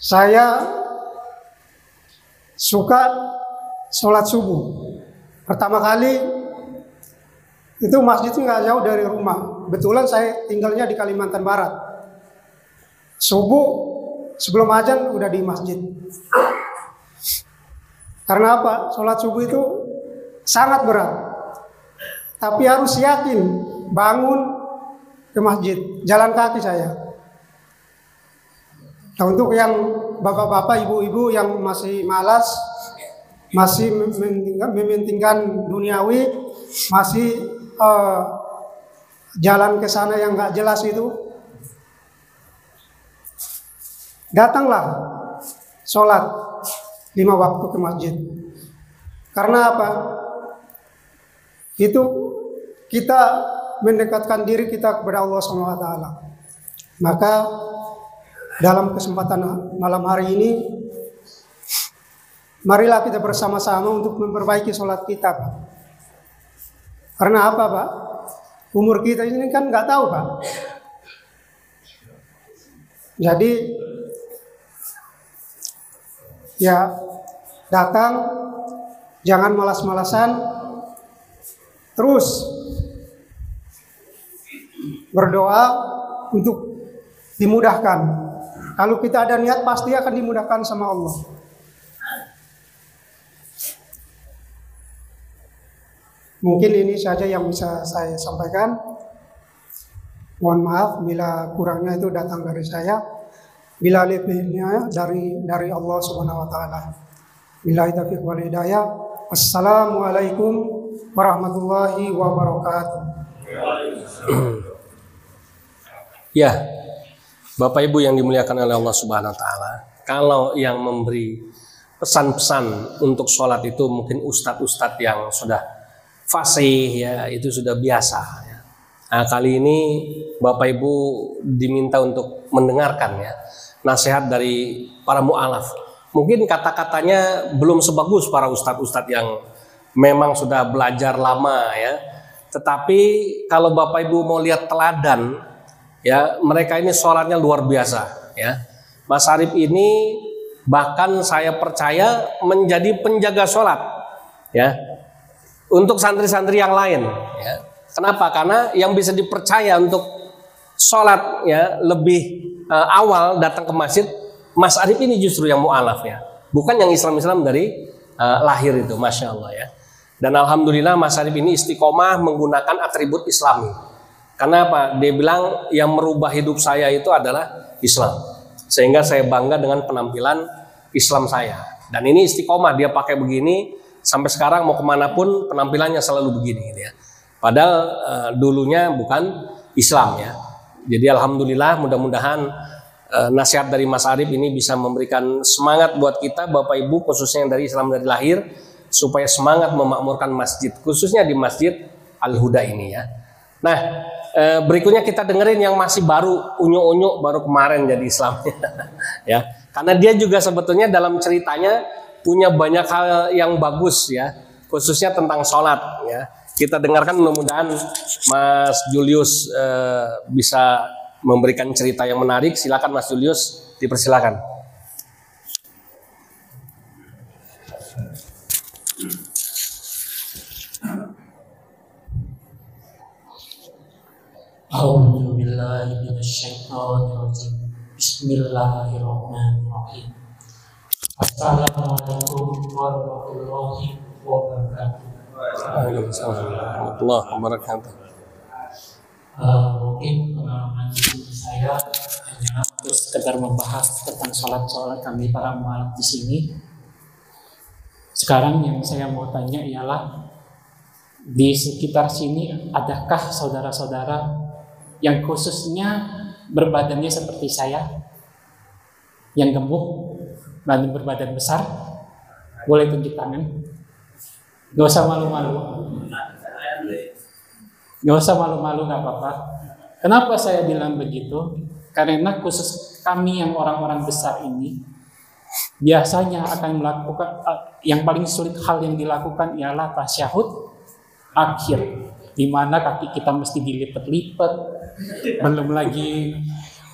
Saya suka sholat subuh. Pertama kali itu masjidnya nggak jauh dari rumah. Kebetulan saya tinggalnya di Kalimantan Barat. Subuh sebelum azan udah di masjid. Karena apa? Sholat subuh itu sangat berat. Tapi harus yakin bangun ke masjid, jalan kaki saya. Nah, untuk yang bapak-bapak, ibu-ibu yang masih malas, masih mementingkan duniawi, masih jalan ke sana yang nggak jelas itu, datanglah sholat 5 waktu ke masjid. Karena apa? Itu kita mendekatkan diri kita kepada Allah SWT. Maka dalam kesempatan malam hari ini, marilah kita bersama-sama untuk memperbaiki sholat kita, Pak. Karena apa, Pak? Umur kita ini kan nggak tahu, Pak. Jadi ya datang, jangan malas-malasan, terus berdoa untuk dimudahkan. Kalau kita ada niat pasti akan dimudahkan sama Allah. Mungkin ini saja yang bisa saya sampaikan. Mohon maaf bila kurangnya itu datang dari saya. Bila lebihnya dari Allah Subhanahu wa taala. Billahi taufiq wal hidayah. Wassalamualaikum warahmatullahi wabarakatuh. Ya, Bapak Ibu yang dimuliakan oleh Allah Subhanahu wa taala, kalau yang memberi pesan-pesan untuk sholat itu mungkin ustadz-ustadz yang sudah fasih ya, itu sudah biasa ya. Nah, kali ini Bapak Ibu diminta untuk mendengarkan ya nasihat dari para mu'alaf. Mungkin kata-katanya belum sebagus para ustadz-ustadz yang memang sudah belajar lama ya. Tetapi kalau Bapak Ibu mau lihat teladan ya, mereka ini sholatnya luar biasa ya. Mas Arif ini bahkan saya percaya menjadi penjaga sholat ya untuk santri-santri yang lain ya. Kenapa? Karena yang bisa dipercaya untuk sholat ya lebih awal datang ke masjid, Mas Arif ini justru yang mu'alaf ya, bukan yang Islam-Islam dari lahir itu, Masya Allah ya. Dan alhamdulillah Mas Arif ini istiqomah menggunakan atribut Islami. Karena apa? Dia bilang yang merubah hidup saya itu adalah Islam. Sehingga saya bangga dengan penampilan Islam saya. Dan ini istiqomah, dia pakai begini sampai sekarang mau kemana pun penampilannya selalu begini gitu ya. Padahal dulunya bukan Islam ya. Jadi alhamdulillah, mudah-mudahan nasihat dari Mas Arif ini bisa memberikan semangat buat kita Bapak Ibu, khususnya yang dari Islam dari lahir, supaya semangat memakmurkan masjid, khususnya di Masjid Al-Huda ini ya. Nah, berikutnya kita dengerin yang masih baru, unyu-unyu baru kemarin jadi Islam ya. Karena dia juga sebetulnya dalam ceritanya punya banyak hal yang bagus ya, khususnya tentang sholat ya. Kita dengarkan, mudah-mudahan Mas Julius bisa memberikan cerita yang menarik. Silakan Mas Julius, dipersilakan. A'udzu billahi minasyaitonir rajim. Bismillahirrahmanirrahim. Assalamualaikum warahmatullahi wabarakatuh. Waalaikumsalam warahmatullahi wabarakatuh. Mungkin pengalaman saya hanya untuk sekedar membahas tentang sholat kami para mualaf di sini. Sekarang yang saya mau tanya ialah, di sekitar sini adakah saudara-saudara yang khususnya berbadannya seperti saya, yang gemuk dan berbadan besar? Boleh tunjuk tangan. Gak usah malu-malu. Gak usah malu-malu, gak apa-apa. Kenapa saya bilang begitu? Karena khusus kami yang orang-orang besar ini biasanya akan melakukan yang paling sulit hal yang dilakukan ialah tasyahud akhir, di mana kaki kita mesti dilipat-lipat, belum lagi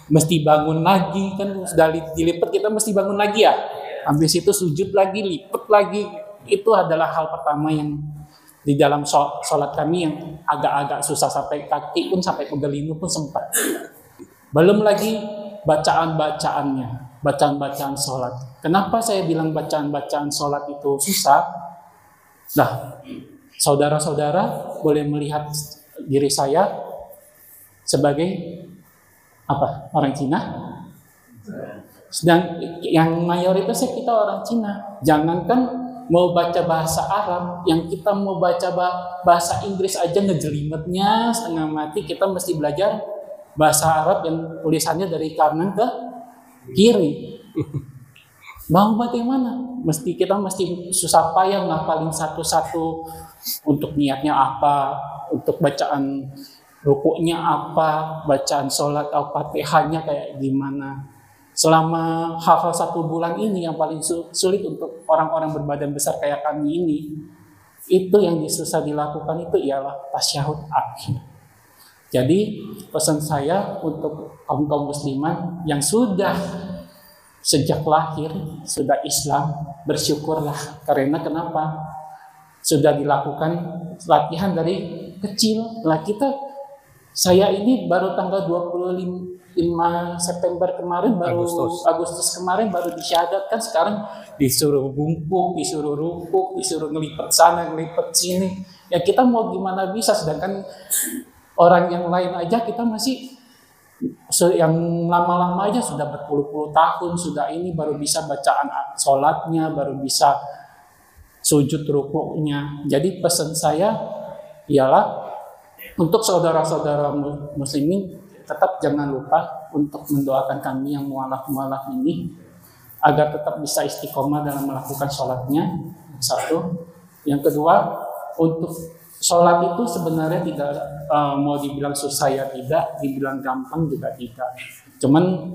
mesti bangun lagi, kan sudah dilipat kita mesti bangun lagi ya, habis itu sujud lagi, lipat lagi. Itu adalah hal pertama yang di dalam sholat kami yang agak-agak susah, sampai kaki pun sampai pegelinu pun sempat. Belum lagi bacaan-bacaannya, bacaan-bacaan sholat. Kenapa saya bilang bacaan-bacaan sholat itu susah? Nah, saudara-saudara boleh melihat diri saya sebagai apa? Orang Cina. Sedang yang mayoritasnya kita orang Cina. Jangankan mau baca bahasa Arab, yang kita mau baca bahasa Inggris aja ngejelimetnya setengah mati. Kita mesti belajar bahasa Arab yang tulisannya dari kanan ke kiri. Mau bagaimana? Kita mesti susah payah ngapalin satu-satu, untuk niatnya apa, untuk bacaan rukuknya apa, bacaan sholat Al-Fatihahnya kayak gimana. Selama hafal 1 bulan ini yang paling sulit untuk orang-orang berbadan besar kayak kami ini, itu yang susah dilakukan itu ialah tasyahud akhir. Jadi pesan saya untuk kaum musliman yang sudah sejak lahir sudah Islam, bersyukurlah. Karena kenapa? Sudah dilakukan latihan dari kecil. Lah saya ini baru tanggal 25 September kemarin, baru Agustus kemarin baru disyahadatkan. Sekarang disuruh bungkuk, disuruh rukuk, disuruh ngelipat sana, ngelipat sini. Ya kita mau gimana bisa, sedangkan orang yang lain aja kita masih yang lama-lama aja sudah berpuluh-puluh tahun, sudah ini baru bisa bacaan sholatnya, baru bisa sujud rukuknya. Jadi pesan saya ialah untuk saudara-saudara muslimin, tetap jangan lupa untuk mendoakan kami yang mualaf-mualaf ini agar tetap bisa istiqomah dalam melakukan sholatnya. Satu. Yang kedua, untuk sholat itu sebenarnya tidak mau dibilang susah ya tidak, dibilang gampang juga tidak. Cuman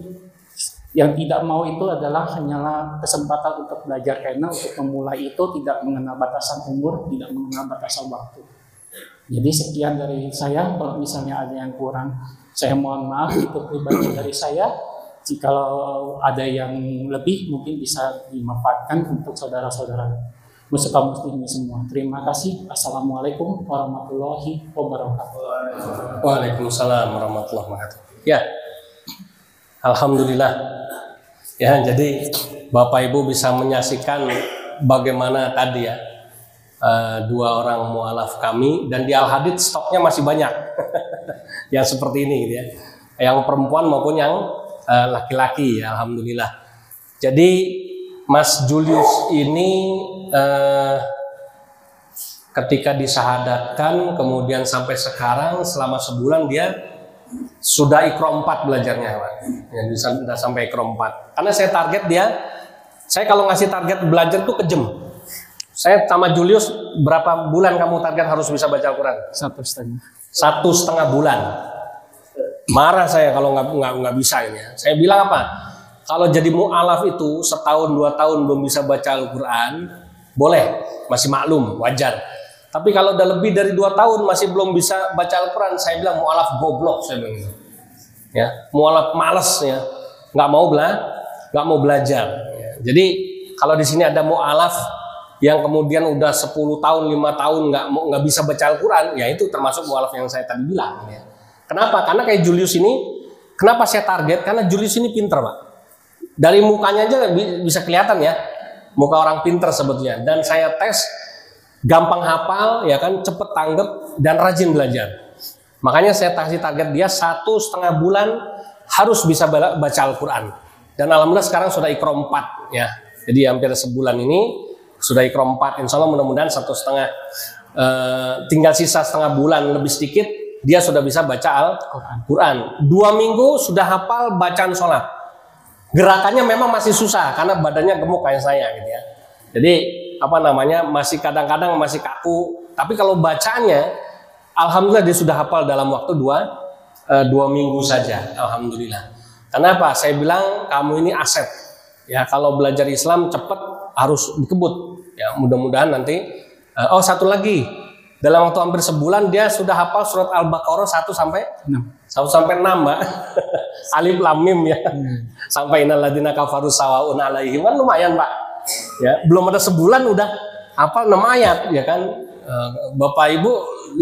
yang tidak mau itu adalah hanyalah kesempatan untuk belajar, karena untuk memulai itu tidak mengenal batasan umur, tidak mengenal batasan waktu. Jadi sekian dari saya. Kalau misalnya ada yang kurang, saya mohon maaf, itu pribadi dari saya. Jikalau ada yang lebih, mungkin bisa dimanfaatkan untuk saudara-saudara kaum muslimin semua. Terima kasih. Assalamualaikum warahmatullahi wabarakatuh. Waalaikumsalam warahmatullahi wabarakatuh. Ya, alhamdulillah. Ya, jadi Bapak Ibu bisa menyaksikan bagaimana tadi ya, 2 orang mualaf kami, dan di Al-Hadid stoknya masih banyak yang seperti ini gitu ya, yang perempuan maupun yang laki-laki ya, alhamdulillah. Jadi Mas Julius ini ketika disyahadatkan kemudian sampai sekarang selama sebulan dia sudah Iqra 4 belajarnya, Pak. Ya, sudah sampai Iqra 4. Karena saya target dia, saya kalau ngasih target belajar tuh kejem. Saya sama Julius, berapa bulan kamu target harus bisa baca Al-Quran? 1,5. 1,5 bulan. Marah saya kalau nggak bisa ini. Saya bilang apa? Kalau jadi mu'alaf itu setahun 2 tahun belum bisa baca Al-Quran, boleh, masih maklum, wajar. Tapi kalau udah lebih dari 2 tahun masih belum bisa baca Al-Quran, saya bilang mu'alaf goblok, saya bilang gitu. Ya, mu'alaf males ya, nggak mau belajar. Ya. Jadi kalau di sini ada mu'alaf yang kemudian udah 10 tahun, 5 tahun nggak bisa baca Al-Quran, ya itu termasuk mu'alaf yang saya tadi bilang. Ya. Kenapa? Karena kayak Julius ini, kenapa saya target? Karena Julius ini pinter, Pak. Dari mukanya aja bisa kelihatan ya, muka orang pinter sebetulnya. Dan saya tes, gampang hafal, ya kan, cepet tanggap dan rajin belajar. Makanya saya kasih target dia 1,5 bulan harus bisa baca Al-Quran. Dan alhamdulillah sekarang sudah Iqra 4 ya. Jadi hampir sebulan ini sudah Iqra 4. Insya Allah mudah-mudahan 1,5 tinggal sisa setengah bulan lebih sedikit dia sudah bisa baca Al-Quran. 2 minggu sudah hafal bacaan sholat. Gerakannya memang masih susah karena badannya gemuk kayak saya gitu ya. Jadi masih kadang-kadang masih kaku. Tapi kalau bacanya, alhamdulillah dia sudah hafal dalam waktu 2 minggu saja. Alhamdulillah. Kenapa? Saya bilang kamu ini aset. Ya kalau belajar Islam cepat harus dikebut. Ya mudah-mudahan nanti. Satu lagi. Dalam waktu hampir sebulan dia sudah hafal surat Al-Baqarah 1 sampai 6, Mbak. Alif Lam Mim ya. Sampai innal ladzina kafaru sawaun alaihim, kan lumayan, Pak. Ya, belum ada sebulan udah hafal 6 ayat ya kan. Bapak Ibu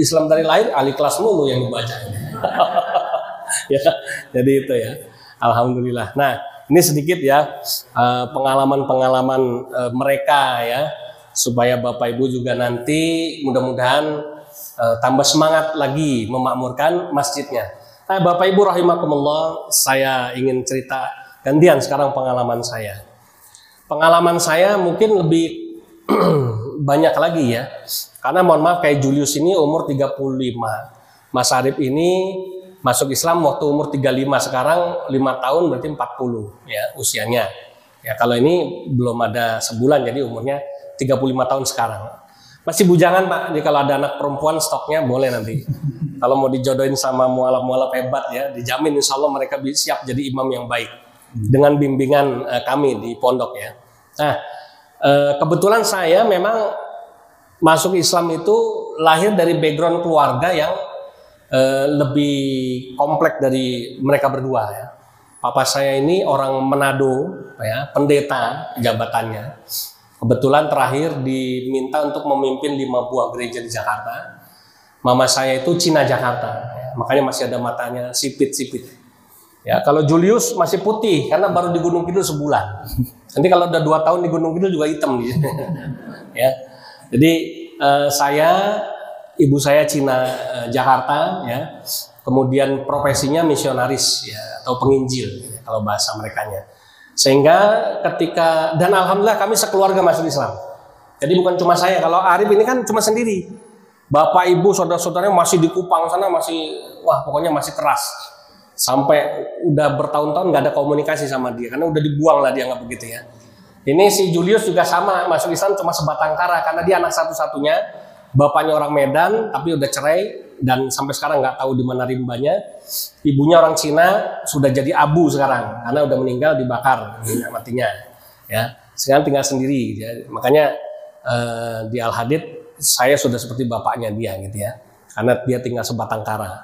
Islam dari lahir ahli kelas mulu yang dibaca. Ya, jadi itu ya. Alhamdulillah. Nah, ini sedikit ya pengalaman-pengalaman mereka ya, supaya Bapak Ibu juga nanti mudah-mudahan tambah semangat lagi memakmurkan masjidnya. Nah, Bapak Ibu rahimakumullah, saya ingin cerita gantian sekarang pengalaman saya. Pengalaman saya mungkin lebih banyak lagi ya. Karena mohon maaf kayak Julius ini umur 35. Mas Arif ini masuk Islam waktu umur 35, sekarang 5 tahun berarti 40 ya usianya. Ya kalau ini belum ada sebulan jadi umurnya 35 tahun sekarang. Masih bujangan, Pak. Jadi kalau ada anak perempuan stoknya boleh nanti. Kalau mau dijodohin sama mualaf-mualaf hebat ya, dijamin insya Allah mereka siap jadi imam yang baik dengan bimbingan kami di pondok ya. Nah, kebetulan saya memang masuk Islam itu lahir dari background keluarga yang lebih kompleks dari mereka berdua ya. Papa saya ini orang Manado ya, pendeta jabatannya. Kebetulan terakhir diminta untuk memimpin 5 buah gereja di Jakarta. Mama saya itu Cina Jakarta, ya, makanya masih ada matanya sipit-sipit. Ya, kalau Julius masih putih karena baru di Gunung Kidul sebulan. Nanti kalau udah 2 tahun di Gunung Kidul juga hitam gitu. Ya, jadi ibu saya Cina Jakarta, ya, kemudian profesinya misionaris ya, atau penginjil ya, kalau bahasa merekanya. Sehingga dan alhamdulillah kami sekeluarga masuk Islam. Jadi bukan cuma saya, kalau Arif ini kan cuma sendiri. Bapak, ibu, saudara-saudaranya masih di Kupang sana pokoknya masih keras. Sampai udah bertahun-tahun nggak ada komunikasi sama dia karena udah dibuang lah dia nggak begitu ya. Ini si Julius juga sama masuk Islam cuma sebatang kara karena dia anak satu-satunya. Bapaknya orang Medan tapi udah cerai dan sampai sekarang nggak tahu di mana rimbanya. Ibunya orang Cina sudah jadi abu sekarang karena udah meninggal dibakar matinya. Ya, sekarang tinggal sendiri. Ya. Makanya di Al-Hadid saya sudah seperti bapaknya dia gitu ya, karena dia tinggal sebatang kara.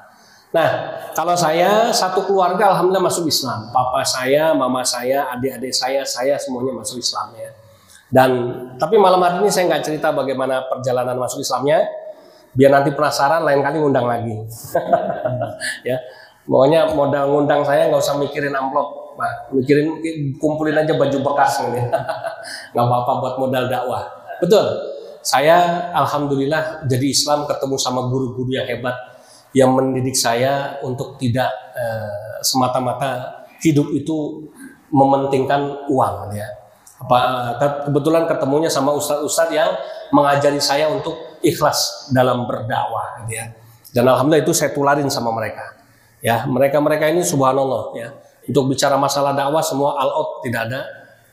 Nah, kalau saya satu keluarga alhamdulillah masuk Islam. Papa saya, mama saya, adik-adik saya semuanya masuk Islam ya. Tapi malam hari ini saya nggak cerita bagaimana perjalanan masuk Islamnya, biar nanti penasaran lain kali ngundang lagi. Ya, pokoknya modal ngundang saya nggak usah mikirin amplop, Pak. Kumpulin aja baju bekas gitu. Nggak apa-apa buat modal dakwah. Betul. Saya alhamdulillah jadi Islam ketemu sama guru-guru yang hebat yang mendidik saya untuk tidak semata-mata hidup itu mementingkan uang ya. Kebetulan ketemunya sama ustadz-ustadz yang mengajari saya untuk ikhlas dalam berdakwah gitu ya. Dan alhamdulillah itu saya tularin sama mereka. Ya, mereka ini subhanallah ya. Untuk bicara masalah dakwah semua all out, tidak ada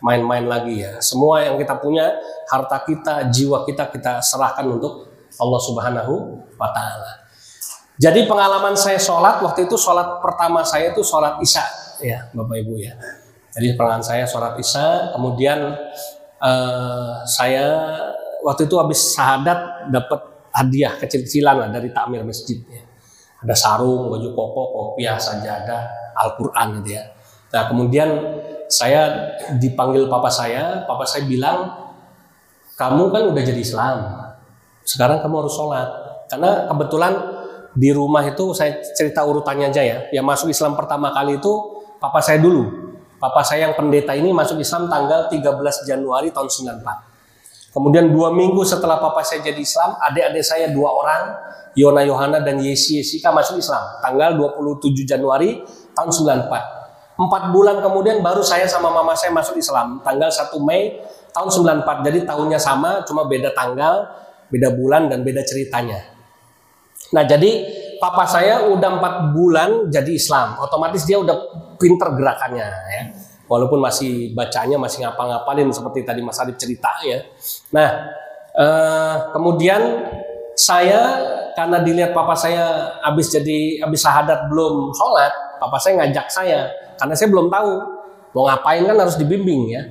main-main lagi ya. Semua yang kita punya, harta kita, jiwa kita serahkan untuk Allah Subhanahu wa taala. Jadi pengalaman saya sholat waktu itu, sholat pertama saya itu sholat Isya ya Bapak Ibu ya. Jadi pernikahan saya sholat isya, kemudian saya waktu itu habis syahadat dapat hadiah kecil-kecilan lah dari takmir masjid. Ya. Ada sarung, baju koko, kopiah, sajadah, Al-Quran gitu ya. Nah kemudian saya dipanggil papa saya bilang, kamu kan udah jadi Islam, sekarang kamu harus sholat. Karena kebetulan di rumah itu saya cerita urutannya aja ya. Yang masuk Islam pertama kali itu papa saya dulu. Papa saya yang pendeta ini masuk Islam tanggal 13 Januari tahun 94. Kemudian 2 minggu setelah papa saya jadi Islam, adik-adik saya 2 orang, Yona Yohana dan Yesika masuk Islam tanggal 27 Januari tahun 94. 4 bulan kemudian baru saya sama mama saya masuk Islam tanggal 1 Mei tahun 94. Jadi tahunnya sama, cuma beda tanggal, beda bulan dan beda ceritanya. Nah jadi papa saya udah 4 bulan jadi Islam, otomatis dia udah pinter gerakannya ya. Walaupun masih bacanya masih ngapal-ngapalin seperti tadi Mas Adib cerita ya. Nah kemudian saya karena dilihat papa saya habis syahadat belum sholat, papa saya ngajak saya karena saya belum tahu mau ngapain, kan harus dibimbing ya.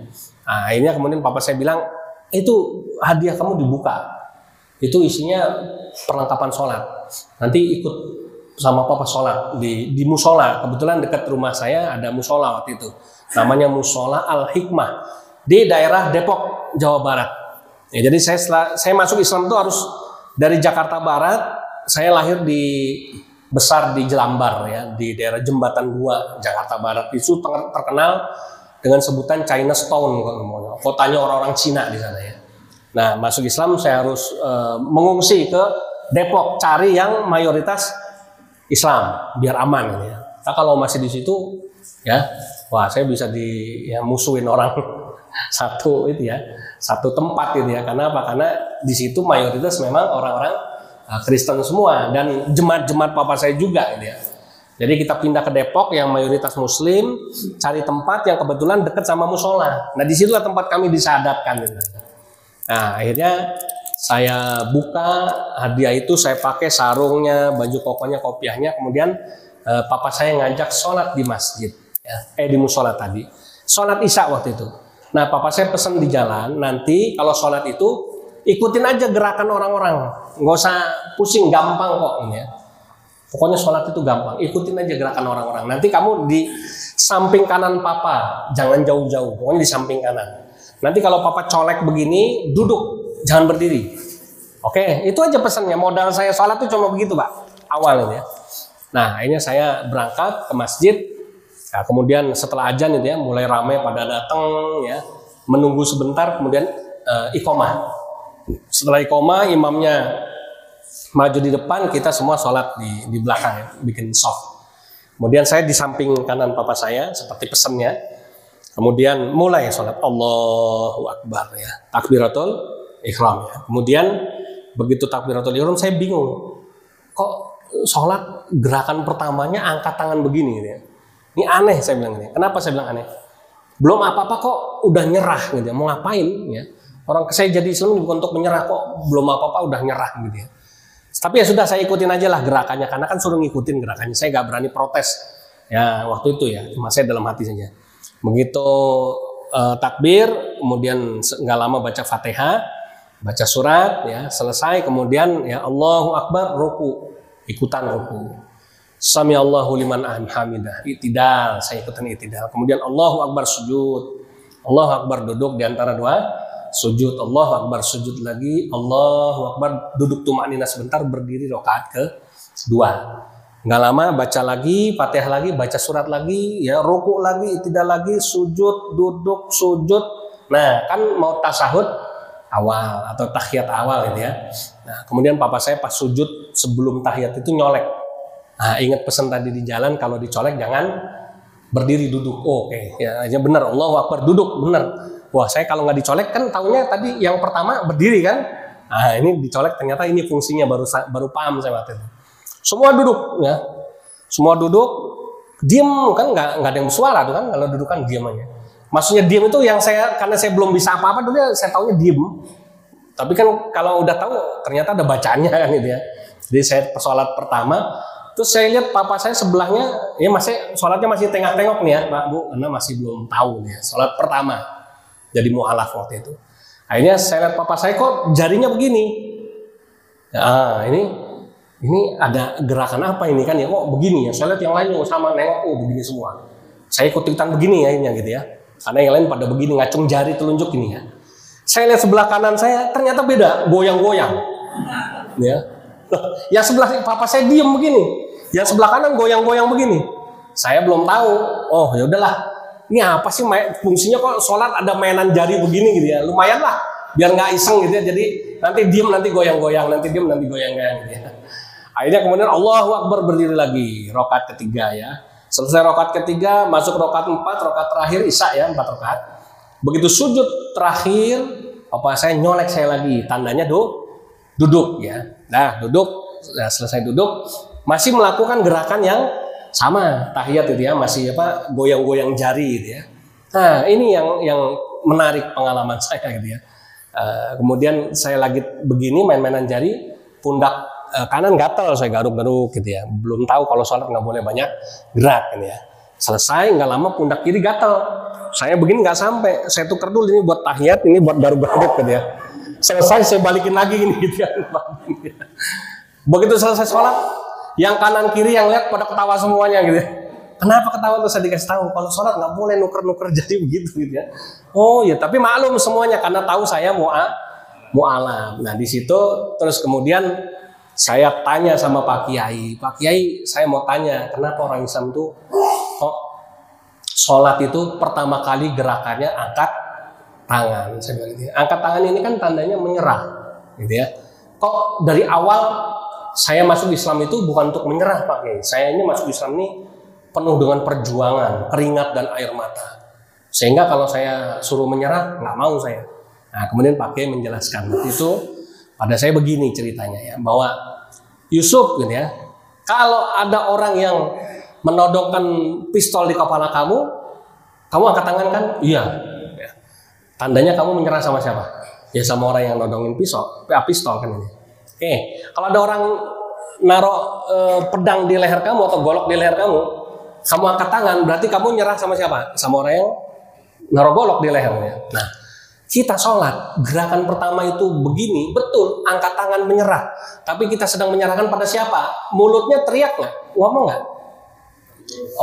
Nah akhirnya kemudian papa saya bilang, itu hadiah kamu dibuka, itu isinya perlengkapan sholat, nanti ikut sama papa sholat di musola. Kebetulan dekat rumah saya ada musola waktu itu, namanya Musola Al-Hikmah di daerah Depok, Jawa Barat. Ya, jadi saya masuk Islam itu harus dari Jakarta Barat. Saya lahir besar di Jelambar ya, di daerah Jembatan 2 Jakarta Barat. Itu terkenal dengan sebutan Chinatown, kotanya orang-orang Cina di sana ya. Nah masuk Islam saya harus mengungsi ke Depok, cari yang mayoritas Islam biar aman ya. Nah, kalau masih di situ ya, wah saya bisa musuhin orang satu tempat gitu ya. Karena apa? Karena di situ mayoritas memang orang-orang Kristen semua dan jemaat-jemaat papa saya juga gitu ya. Jadi kita pindah ke Depok yang mayoritas Muslim, cari tempat yang kebetulan dekat sama musola. Nah disitulah tempat kami disadatkan. Gitu. Nah akhirnya saya buka hadiah itu, saya pakai sarungnya, baju kokonya, kopiahnya. Kemudian papa saya ngajak sholat di masjid, ya. Di musola tadi. Sholat isya waktu itu. Nah papa saya pesan di jalan, nanti kalau sholat itu ikutin aja gerakan orang-orang, nggak usah pusing, gampang kok ini ya. Pokoknya sholat itu gampang, ikutin aja gerakan orang-orang. Nanti kamu di samping kanan papa, jangan jauh-jauh, pokoknya di samping kanan. Nanti kalau papa colek begini, duduk, jangan berdiri. Oke, itu aja pesannya. Modal saya sholat itu cuma begitu pak, awalnya ya. Nah akhirnya saya berangkat ke masjid. Nah, kemudian setelah azan itu ya, mulai ramai pada datang ya, menunggu sebentar, kemudian iqomah. Setelah iqomah, imamnya maju di depan, kita semua sholat di belakang ya, bikin soft. Kemudian saya di samping kanan papa saya seperti pesannya. Kemudian mulai sholat Allahu Akbar ya, takbiratul ihram ya. Kemudian begitu takbiratul ihram saya bingung, kok sholat gerakan pertamanya angkat tangan begini gitu ya. Ini aneh saya bilang ini. Kenapa saya bilang aneh? Belum apa-apa kok udah nyerah gitu ya, mau ngapain ya. Orang saya jadi Islam bukan untuk menyerah, kok belum apa-apa udah nyerah gitu ya. Tapi ya sudah, saya ikutin aja lah gerakannya, karena kan suruh ngikutin gerakannya. Saya gak berani protes ya waktu itu ya, cuma saya dalam hati saja. Begitu takbir, kemudian nggak lama baca Fatihah, baca surat ya, selesai, kemudian ya Allahu Akbar, ruku, ikutan ruku. Sami Allahu liman hamidah, itidal, saya ikutan itidal. Kemudian Allahu Akbar sujud, Allahu Akbar duduk di antara dua sujud, Allahu Akbar sujud lagi, Allahu Akbar duduk tumakninah sebentar, berdiri rakaat kedua. Nggak lama baca lagi Fatihah lagi, baca surat lagi, ya ruku lagi, tidak lagi, sujud, duduk, sujud. Nah kan mau tasahud awal atau tahiyat awal gitu ya. Nah kemudian papa saya pas sujud sebelum tahiyat itu nyolek. Nah ingat pesan tadi di jalan, kalau dicolek jangan berdiri, duduk. Oke, ya benar, Allahu Akbar duduk, benar. Wah saya kalau nggak dicolek kan taunya tadi yang pertama berdiri kan. Nah ini dicolek, ternyata ini fungsinya, baru paham saya waktu itu. Semua duduk ya, semua duduk, diem kan, nggak ada yang bersuara tuh kan, kalau duduk kan diem aja. Maksudnya diem itu yang karena saya belum bisa apa-apa dulu ya, saya taunya diem. Tapi kan kalau udah tahu ternyata ada bacaannya kan gitu ya. Jadi saya sholat pertama Terus saya lihat papa saya sebelahnya, ya masih sholatnya masih tengok-tengok nih ya, Pak Bu, karena masih belum tahu nih ya, sholat pertama. Jadi mu'alaf waktu itu. Akhirnya saya lihat papa saya kok jarinya begini. Nah, ini ada gerakan apa ini kan ya, kok begini ya. Saya lihat yang lain juga sama, nengok, begini semua. Saya ikut-ikutan begini ya, akhirnya gitu ya. Karena yang lain pada begini, ngacung jari telunjuk ini ya. Saya lihat sebelah kanan saya, ternyata beda, goyang-goyang. Ya. Yang sebelah papa saya diem begini, yang sebelah kanan goyang-goyang begini. Saya belum tahu. Oh ya udahlah, ini apa sih fungsinya kok sholat ada mainan jari begini gitu ya? Lumayan lah, biar nggak iseng gitu ya. Jadi nanti diem nanti goyang-goyang, nanti diem nanti goyang-goyang gitu ya. Akhirnya kemudian Allahu Akbar, berdiri lagi, rakaat ketiga ya. Selesai rakaat ketiga, masuk rakaat 4, rakaat terakhir Isya ya, 4 rakaat. Begitu sujud terakhir, papa saya nyolek saya lagi, tandanya duduk ya. Nah duduk, nah, selesai duduk masih melakukan gerakan yang sama, tahiyat itu ya, masih goyang-goyang jari gitu ya. Nah ini yang menarik pengalaman saya gitu ya. Kemudian saya lagi begini main-mainan jari, pundak kanan gatel, saya garuk-garuk gitu ya. Belum tahu kalau sholat nggak boleh banyak gerak gitu ya. Selesai nggak lama pundak kiri gatel, saya begini nggak sampai, saya tuker dulu ini buat tahiyat, ini buat garuk-garuk gitu ya. Selesai saya balikin lagi ini gitu ya. Begitu selesai sholat, yang kanan kiri yang lihat pada ketawa semuanya gitu ya. Kenapa ketawa? Tuh saya dikasih tahu kalau sholat nggak boleh nuker-nuker jadi begitu gitu ya. Oh ya, tapi maklum semuanya karena tahu saya mu'alam. Nah di situ terus kemudian saya tanya sama Pak Kiai, Pak Kiai saya mau tanya kenapa orang Islam tuh kok sholat itu pertama kali gerakannya angkat tangan. Saya bilang gitu ya. Angkat tangan ini kan tandanya menyerah gitu ya. Kok dari awal saya masuk Islam itu bukan untuk menyerah Pak Kiai. Saya ini masuk Islam ini penuh dengan perjuangan, keringat dan air mata. Sehingga kalau saya suruh menyerah nggak mau saya. Nah kemudian Pak Kiai menjelaskan itu pada saya begini ceritanya ya, bahwa Yusuf gitu ya, kalau ada orang yang menodongkan pistol di kepala kamu angkat tangan kan? Iya. Tandanya kamu menyerah sama siapa? Ya sama orang yang nodongin pistol kan ini. Oke, kalau ada orang naruh pedang di leher kamu atau golok di leher kamu angkat tangan, berarti kamu nyerah sama siapa? Sama orang yang naruh golok di lehernya. Nah, kita sholat, gerakan pertama itu begini, betul, angkat tangan menyerah. Tapi kita sedang menyerahkan pada siapa? Mulutnya teriak nggak? Ngomong nggak?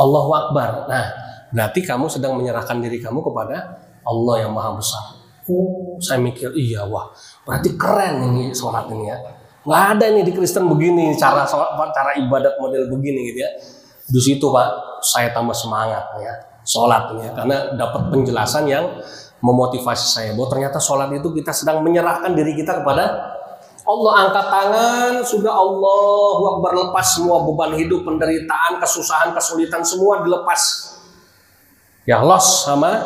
Allahu Akbar. Nah, berarti kamu sedang menyerahkan diri kamu kepada Allah yang Maha Besar. Oh, saya mikir, iya wah, berarti keren ini sholat ini ya. Nggak ada nih di Kristen begini, cara sholat, cara ibadat model begini gitu ya. Di situ Pak, saya tambah semangat ya, sholat ini ya, karena dapat penjelasan yang memotivasi saya bahwa ternyata sholat itu kita sedang menyerahkan diri kita kepada Allah. Angkat tangan, sudah Allahu Akbar, lepas semua beban hidup, penderitaan, kesusahan, kesulitan, semua dilepas. Ya los sama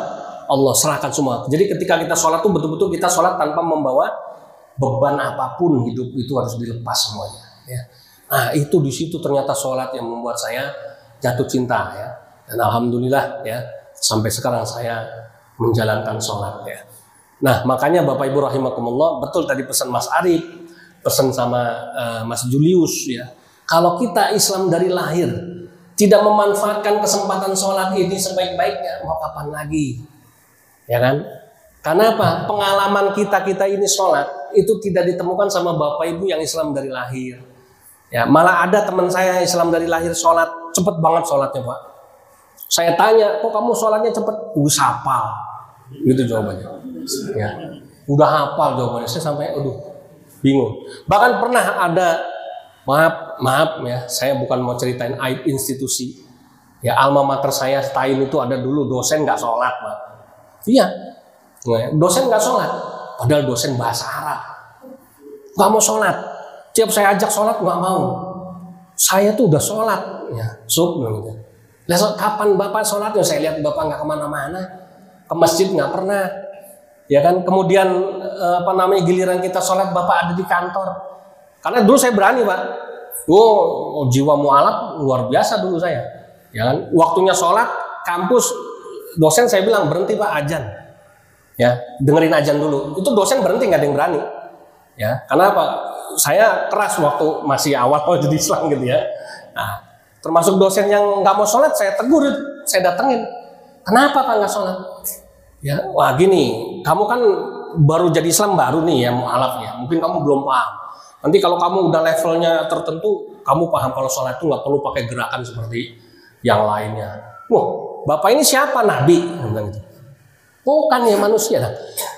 Allah, serahkan semua. Jadi ketika kita sholat tuh betul-betul kita sholat tanpa membawa beban apapun, hidup itu harus dilepas semuanya. Ya. Nah itu di situ ternyata sholat yang membuat saya jatuh cinta ya. Dan alhamdulillah ya sampai sekarang saya menjalankan sholat ya. Nah makanya Bapak Ibu rahimakumullah, betul tadi pesan Mas Arif, pesan sama Mas Julius ya. Kalau kita Islam dari lahir tidak memanfaatkan kesempatan sholat ini sebaik-baiknya, mau kapan lagi? Ya kan? Karena apa? Pengalaman kita ini sholat itu tidak ditemukan sama Bapak Ibu yang Islam dari lahir. Ya, malah ada teman saya Islam dari lahir sholat cepet banget sholatnya Pak. Saya tanya, kok kamu sholatnya cepet? Hafal. Gitu jawabannya. Ya, udah hafal jawabannya. Saya sampai, bingung. Bahkan pernah ada, maaf ya, saya bukan mau ceritain aib institusi. Ya, alma mater saya Stein itu ada dulu dosen nggak sholat Pak. Iya, dosen nggak sholat, padahal dosen bahasa Arab, nggak mau sholat. Tiap saya ajak sholat nggak mau. Saya tuh udah sholat, ya, gitu. Kapan bapak sholatnya? Saya lihat bapak nggak kemana-mana, ke masjid nggak pernah, ya kan. Kemudian giliran kita sholat bapak ada di kantor. Karena dulu saya berani Pak, jiwa mu'alaf luar biasa dulu saya, ya kan. Waktunya sholat kampus, dosen saya bilang berhenti Pak, azan. Ya, dengerin azan dulu. Itu dosen berhenti, nggak ada yang berani. Ya, karena apa? Saya keras waktu masih awal jadi Islam gitu ya. Nah, termasuk dosen yang nggak mau sholat, saya tegur, saya datengin. Kenapa Pak nggak sholat? Ya, wah gini, kamu kan baru jadi Islam baru nih ya, mu'alaf ya. Mungkin kamu belum paham. Nanti kalau kamu udah levelnya tertentu, kamu paham kalau sholat itu nggak perlu pakai gerakan seperti yang lainnya. Wah, Bapak ini siapa? Nabi? Bilang gitu. Bukan ya manusia. Nah,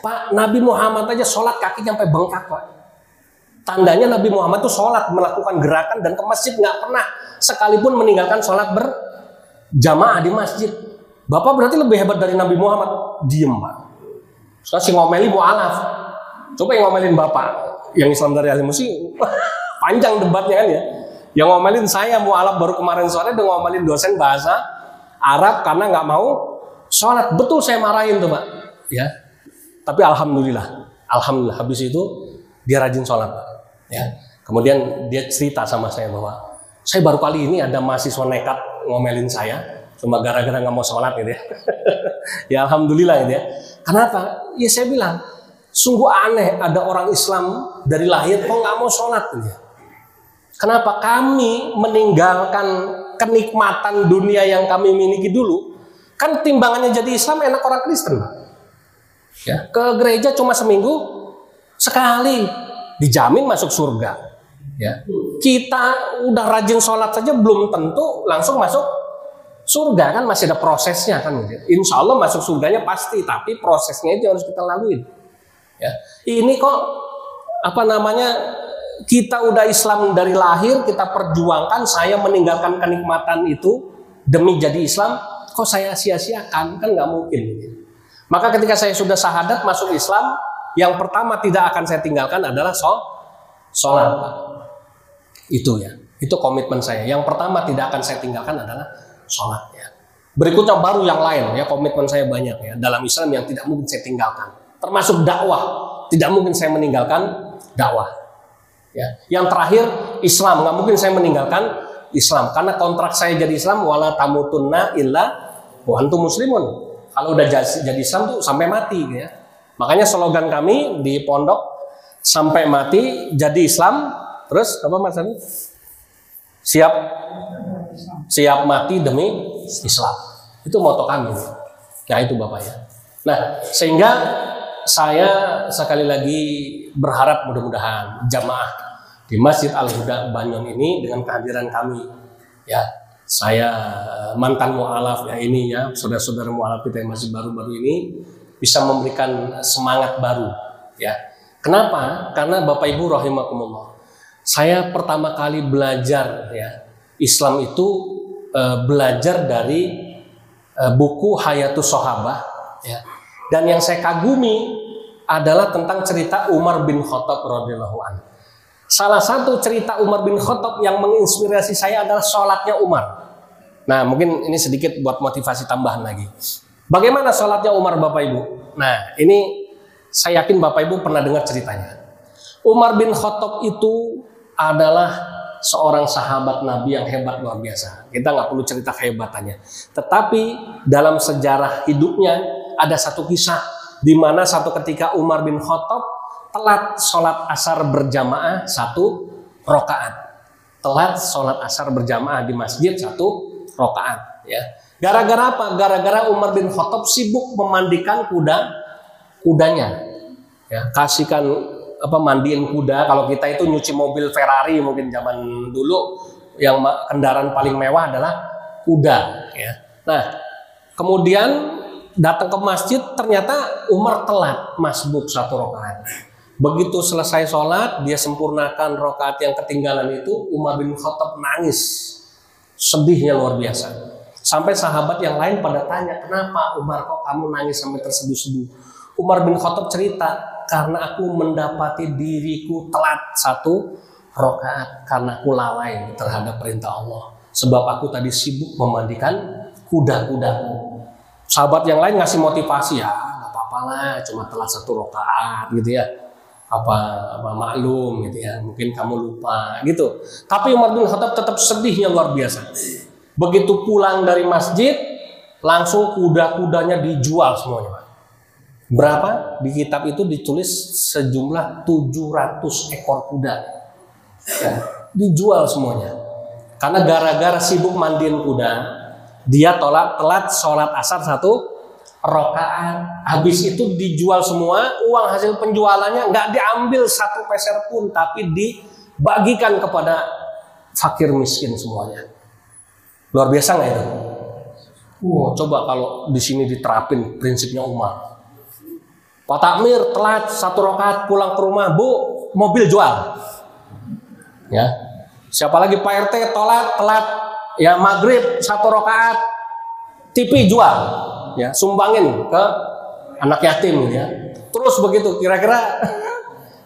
Pak, Nabi Muhammad aja sholat kakinya sampai bengkak Pak. Tandanya Nabi Muhammad itu sholat, melakukan gerakan dan ke masjid nggak pernah sekalipun meninggalkan sholat berjamaah di masjid. Bapak berarti lebih hebat dari Nabi Muhammad. Diem Pak. Sekarang si ngomeli mu'alaf. Coba yang ngomelin Bapak yang Islam dari ahli musyi, panjang debatnya kan ya. Yang ngomelin saya mu'alaf baru kemarin sore udah ngomelin dosen bahasa Arab karena nggak mau sholat. Betul saya marahin tuh Pak. Ya. Tapi alhamdulillah habis itu dia rajin sholat Pak. Ya. Kemudian dia cerita sama saya bahwa saya baru kali ini ada mahasiswa nekat ngomelin saya cuma gara-gara nggak mau sholat gitu ya. Ya alhamdulillah gitu ya. Kenapa? Ya saya bilang sungguh aneh ada orang Islam dari lahir kok nggak mau sholat gitu ya. Kenapa? Kami meninggalkan kenikmatan dunia yang kami miliki dulu. Kan timbangannya jadi Islam enak orang Kristen. Ya, ke gereja cuma seminggu sekali, dijamin masuk surga. Ya. Kita udah rajin sholat saja belum tentu langsung masuk surga, kan masih ada prosesnya kan. Insya Allah masuk surganya pasti, tapi prosesnya itu harus kita laluin. Ya. Ini kok kita udah Islam dari lahir, kita perjuangkan, saya meninggalkan kenikmatan itu demi jadi Islam, kok saya sia-siakan? Kan nggak mungkin. Maka ketika saya sudah syahadat masuk Islam, yang pertama tidak akan saya tinggalkan adalah sholat. Itu ya, itu komitmen saya. Yang pertama tidak akan saya tinggalkan adalah sholat. Ya. Berikutnya baru yang lain ya, komitmen saya banyak ya dalam Islam yang tidak mungkin saya tinggalkan. Termasuk dakwah, tidak mungkin saya meninggalkan dakwah. Ya. Yang terakhir Islam, nggak mungkin saya meninggalkan Islam karena kontrak saya jadi Islam wala tamutunna illa wa antum muslimun. Kalau udah jadi Islam tuh sampai mati gitu ya. Makanya slogan kami di pondok sampai mati jadi Islam, terus apa Mas Ani? Siap mati demi Islam. Itu moto kami. Nah itu Bapak ya. Nah sehingga saya sekali lagi berharap mudah-mudahan jamaah di Masjid Al-Huda Banyon ini dengan kehadiran kami ya, saya mantan mu'alaf ya ini ya, saudara-saudara mu'alaf kita yang masih baru-baru ini bisa memberikan semangat baru ya. Kenapa? Karena Bapak Ibu rahimakumullah, saya pertama kali belajar ya Islam itu belajar dari buku Hayatus Sahabah ya. Dan yang saya kagumi adalah tentang cerita Umar bin Khattab radhiyallahu anhu. Salah satu cerita Umar bin Khattab yang menginspirasi saya adalah sholatnya Umar. Nah mungkin ini sedikit buat motivasi tambahan lagi. Bagaimana sholatnya Umar Bapak Ibu? Nah ini saya yakin Bapak Ibu pernah dengar ceritanya. Umar bin Khattab itu adalah seorang sahabat Nabi yang hebat luar biasa. Kita nggak perlu cerita kehebatannya. Tetapi dalam sejarah hidupnya ada satu kisah di mana satu ketika Umar bin Khattab telat sholat asar berjamaah 1 rakaat. Telat sholat asar berjamaah di masjid 1 rakaat. Ya. Gara-gara apa? Gara-gara Umar bin Khattab sibuk memandikan kudanya. Ya, kasihkan mandiin kuda. Kalau kita itu nyuci mobil Ferrari mungkin zaman dulu yang kendaraan paling mewah adalah kuda. Ya. Nah, kemudian datang ke masjid ternyata Umar telat masbuk 1 rakaat. Begitu selesai sholat, dia sempurnakan rakaat yang ketinggalan itu, Umar bin Khattab nangis. Sedihnya luar biasa. Sampai sahabat yang lain pada tanya, kenapa Umar kok kamu nangis sampai terseduh-seduh? Umar bin Khattab cerita, karena aku mendapati diriku telat 1 rakaat karena aku lalai terhadap perintah Allah. Sebab aku tadi sibuk memandikan kuda-kudaku. Sahabat yang lain ngasih motivasi, ya nggak apa-apa lah, cuma telat 1 rakaat gitu ya. Apa maklum gitu ya, mungkin kamu lupa gitu. Tapi Umar bin Khattab tetap sedihnya luar biasa. Begitu pulang dari masjid, langsung kuda-kudanya dijual semuanya. Berapa? Di kitab itu ditulis sejumlah 700 ekor kuda ya, dijual semuanya. Karena gara-gara sibuk mandiin kuda, dia telat sholat asar 1 rakaat. Habis itu dijual semua, uang hasil penjualannya nggak diambil 1 peser pun, tapi dibagikan kepada fakir miskin semuanya. Luar biasa nggak itu? Coba kalau di sini diterapin prinsipnya Umar. Pak Takmir telat 1 rakaat pulang ke rumah, Bu, mobil jual. Ya. Siapa lagi Pak RT telat ya maghrib 1 rakaat, TV jual. Ya, sumbangin ke anak yatim gitu ya. Terus begitu, kira-kira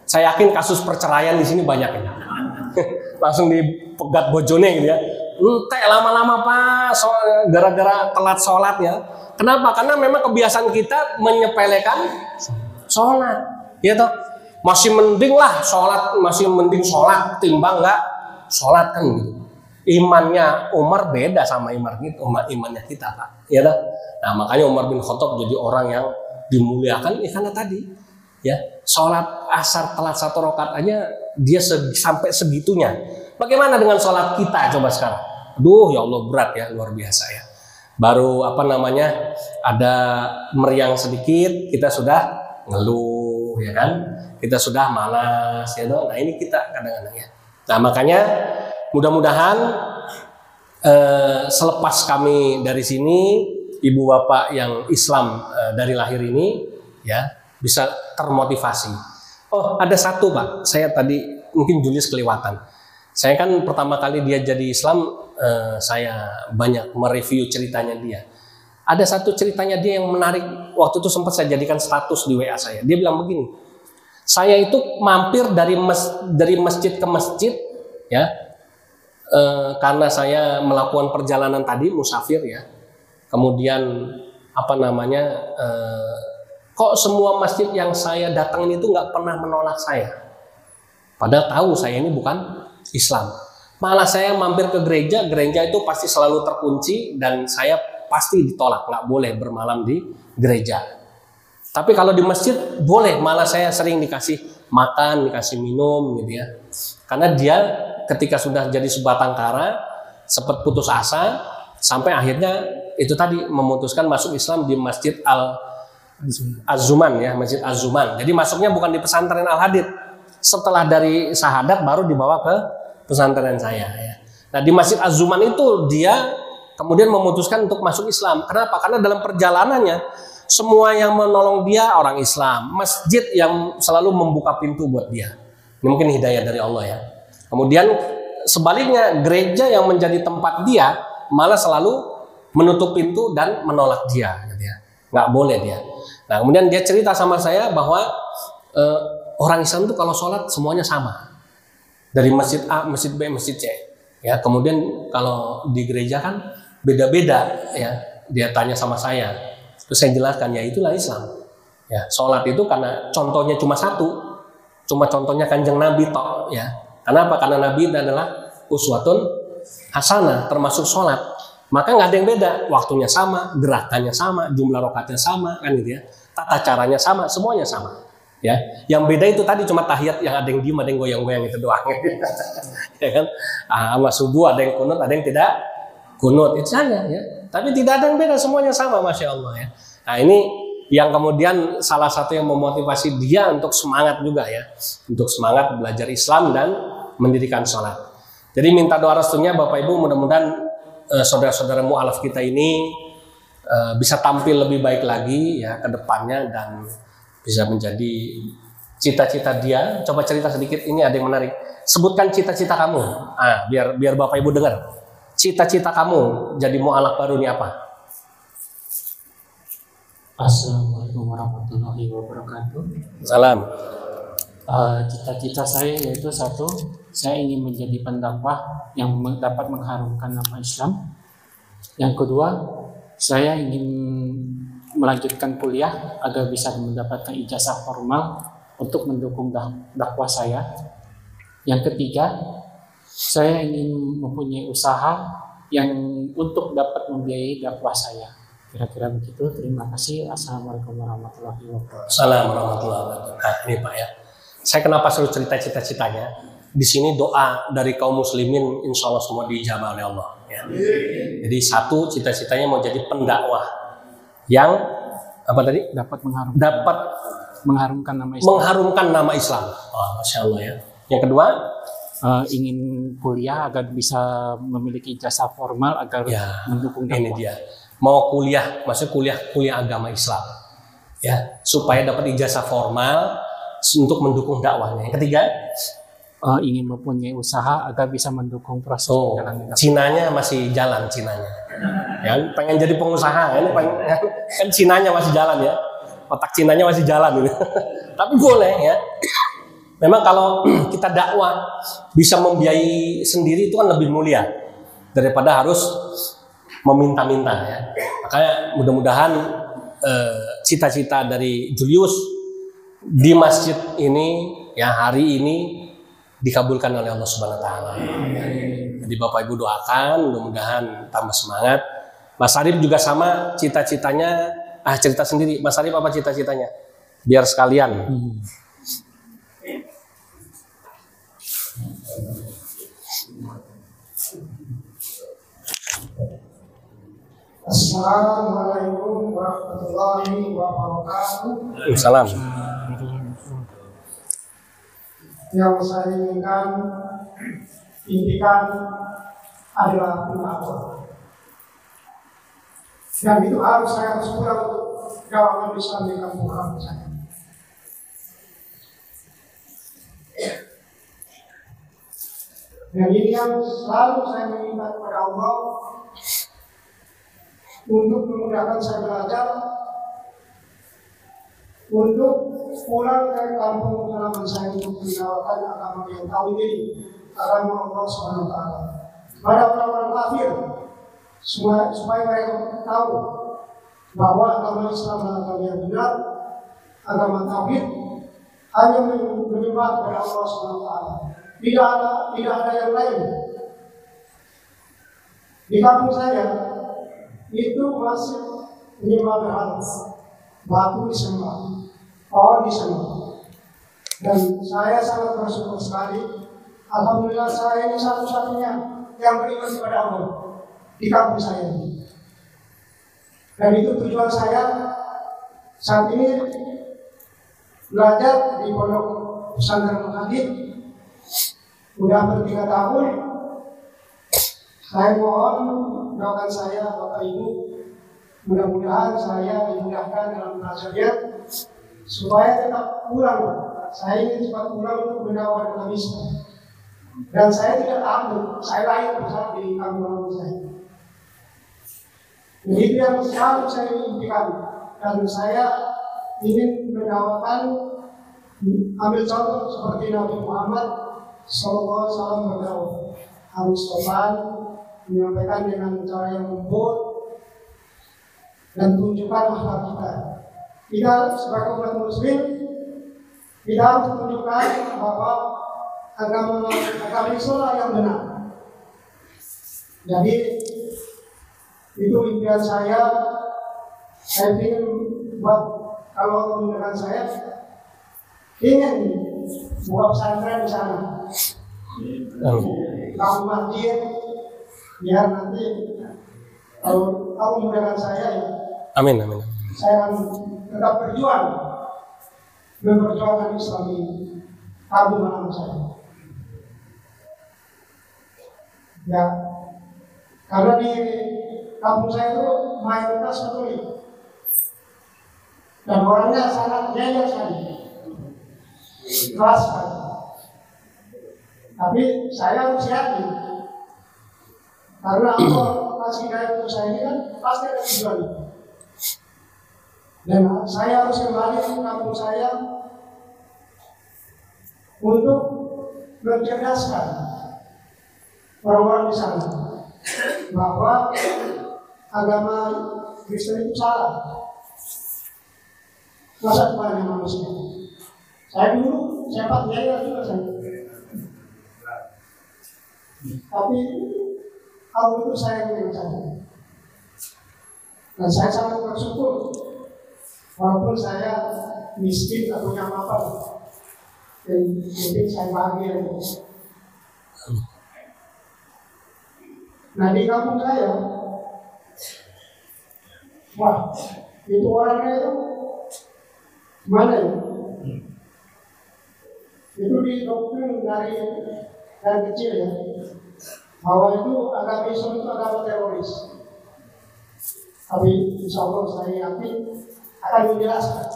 saya yakin kasus perceraian di sini banyak ya. Langsung dipegat bojone gitu ya. Entek lama-lama Pak, gara-gara telat sholat ya. Kenapa? Karena memang kebiasaan kita menyepelekan sholat, ya toh. Masih mending sholat timbang nggak sholat kan gitu. Imannya Umar beda sama imannya kita, Pak. Ya toh. Nah, makanya Umar bin Khattab jadi orang yang dimuliakan ya karena tadi ya, sholat asar telat 1 rakaat aja dia sampai segitunya. Bagaimana dengan sholat kita coba sekarang? Aduh, ya Allah, berat ya, luar biasa ya. Baru ada meriang sedikit kita sudah ngeluh ya kan, kita sudah malas ya toh. Nah, ini kita kadang-kadang ya. Nah, makanya mudah-mudahan selepas kami dari sini, ibu bapak yang Islam dari lahir ini ya bisa termotivasi. Oh, ada satu Pak, saya tadi mungkin Julius kelewatan. Saya kan pertama kali dia jadi Islam, saya banyak mereview ceritanya dia. Ada satu ceritanya dia yang menarik, waktu itu sempat saya jadikan status di WA saya. Dia bilang begini, saya itu mampir dari masjid ke masjid ya, karena saya melakukan perjalanan tadi musafir ya. Kemudian kok semua masjid yang saya datangin itu nggak pernah menolak saya. Padahal tahu saya ini bukan Islam. Malah saya mampir ke gereja itu pasti selalu terkunci dan saya pasti ditolak, nggak boleh bermalam di gereja. Tapi kalau di masjid boleh, malah saya sering dikasih makan, dikasih minum gitu ya. Karena dia ketika sudah jadi sebatang kara, sempat putus asa, sampai akhirnya itu tadi memutuskan masuk Islam di Masjid Az-Zuman ya, Masjid Az-Zuman. Jadi masuknya bukan di pesantren Al-Hadid. Setelah dari syahadat baru dibawa ke pesantren saya ya. Nah, di Masjid Az-Zuman itu dia kemudian memutuskan untuk masuk Islam. Kenapa? Karena dalam perjalanannya semua yang menolong dia orang Islam, masjid yang selalu membuka pintu buat dia. Ini mungkin hidayah dari Allah ya. Kemudian sebaliknya gereja yang menjadi tempat dia malah selalu menutup pintu dan menolak dia gitu ya. Nggak boleh dia. Nah, kemudian dia cerita sama saya bahwa orang Islam itu kalau sholat semuanya sama. Dari masjid A, masjid B, masjid C. Ya, kemudian kalau di gereja kan beda-beda ya. Dia tanya sama saya. Terus saya jelaskan ya itulah Islam. Ya, sholat itu karena contohnya cuma satu. Cuma contohnya Kanjeng Nabi toh ya. Kenapa? Karena Nabi adalah uswatun hasanah, termasuk sholat. Maka nggak ada yang beda. Waktunya sama, gerakannya sama, jumlah rakaatnya sama kan gitu ya. Tata caranya sama, semuanya sama. Ya, yang beda itu tadi cuma tahiyat yang ada yang diem, ada yang goyang-goyang itu doang. Ya kan? Sama subuh ada yang kunut, ada yang tidak kunut, itu saja ya. Tapi tidak ada yang beda, semuanya sama, masya Allah ya. Nah, ini yang kemudian salah satu yang memotivasi dia untuk semangat juga ya, untuk semangat belajar Islam dan mendirikan sholat. Jadi minta doa restunya Bapak Ibu, mudah-mudahan saudara-saudara mu'alaf kita ini bisa tampil lebih baik lagi ya ke depannya dan bisa menjadi cita-cita dia. Coba cerita sedikit, ini ada yang menarik. Sebutkan cita-cita kamu. Biar Bapak Ibu dengar. Cita-cita kamu jadi mu'alaf baru ini apa? Assalamualaikum warahmatullahi wabarakatuh. Salam. Cita-cita saya yaitu satu, saya ingin menjadi pendakwah yang dapat mengharumkan nama Islam. Yang kedua, saya ingin melanjutkan kuliah agar bisa mendapatkan ijazah formal untuk mendukung dakwah saya. Yang ketiga, saya ingin mempunyai usaha yang untuk dapat membiayai dakwah saya. Kira-kira begitu. Terima kasih. Assalamualaikum warahmatullahi wabarakatuh. Assalamualaikum warahmatullahi wabarakatuh. Nah, ini Pak ya. Saya kenapa suruh cerita cita-citanya? di sini doa dari kaum muslimin insya Allah semua dijabah oleh Allah. Ya. Jadi satu cita-citanya mau jadi pendakwah yang apa tadi? Dapat mengharumkan nama Islam. Oh, Masya Allah ya. Yang kedua, ingin kuliah agar bisa memiliki ijazah formal agar mendukung dakwah. Ini dia. Mau kuliah, maksudnya kuliah agama Islam, ya, supaya dapat ijazah formal untuk mendukung dakwahnya. Yang ketiga, ingin mempunyai usaha agar bisa mendukung proses perjalanan dakwah. Cinanya masih jalan, Cinanya. Ya, pengen jadi pengusaha, kan Cinanya masih jalan ya, otak Cinanya masih jalan gitu. Tapi boleh ya. Memang kalau kita dakwah bisa membiayai sendiri itu kan lebih mulia daripada harus meminta-minta ya. Makanya mudah-mudahan cita-cita dari Julius di masjid ini ya hari ini dikabulkan oleh Allah Subhanahu wa taala. Jadi Bapak Ibu doakan mudah-mudahan tambah semangat. Mas Arif juga sama cita-citanya, cerita sendiri. Mas Arif apa cita-citanya? Biar sekalian. Assalamualaikum warahmatullahi wabarakatuh. Waalaikumsalam. Yang saya impikan adalah pendakwah. Dan itu saya harus pulang dakwah Islam di kampung saya. Dan ini yang selalu saya meminta kepada Allah untuk memudahkan saya belajar, untuk pulang ke kampung halaman saya untuk mendawakan agama yang tahu ini, agama Allah Subhanahu wa taala. Pada orang-orang kafir supaya mereka tahu bahwa agama Islam adalah agama yang benar, agama tauhid, hanya menyembah kepada Allah Subhanahu wa taala. Tidak ada yang lain. Di kampung saya itu masih menyembah berhala, batu disembah, pohon disembah. Dan saya sangat bersyukur sekali. Alhamdulillah saya ini satu-satunya yang beriman kepada Allah di kampung saya ini. Dan itu tujuan saya saat ini belajar di pondok pesantren Al-Hadid. Udah hampir 3 tahun. Saya mohon doakan saya Bapak Ibu, mudah-mudahan saya dimudahkan dalam belajarnya supaya tetap pulang. Saya ingin cepat pulang untuk mendakwahkan agama Islam. Dan saya tidak takut, saya lahir besar di kampung saya. Jadi itu yang selalu saya impikan, dan saya ingin mendakwakan, ambil contoh seperti Nabi Muhammad SAW berdakwah, harus sopan, menyampaikan dengan cara yang lembut, dan tunjukkan akhlak kita. Kita sebagai umat Muslim, kita harus tunjukkan bahwa agama Islam yang benar. Jadi itu impian saya ingin buat kalau teman-teman saya ingin buka pesantren di sana. Kamu masjid, biar nanti kalau memudahkan saya ya. Amin. Saya akan tetap berjuang memperjuangkan Islam ini. Kamu malam saya. Ya, karena di kampung saya itu mayoritas Katolik dan orangnya sangat jaya sekali, keras sekali. Tapi saya harus yakin karena Allah kasih hidayah untuk saya ini kan pasti ada tujuan. Dan saya harus kembali ke kampung saya untuk mencerdaskan orang-orang di sana bahwa agama Kristen itu salah. Masa depannya manusia. Saya dulu sempat jaya juga saya. Tapi Allah itu sayang dengan saya. Dan saya sangat bersyukur walaupun saya miskin atau punya apa, yang penting saya bahagia. Nah di kampung saya, wah itu orangnya itu mana ya? Itu didoktrin dari kecil ya, bahwa itu agama Islam itu agama teroris. Tapi insya Allah saya yakin akan menjelaskan.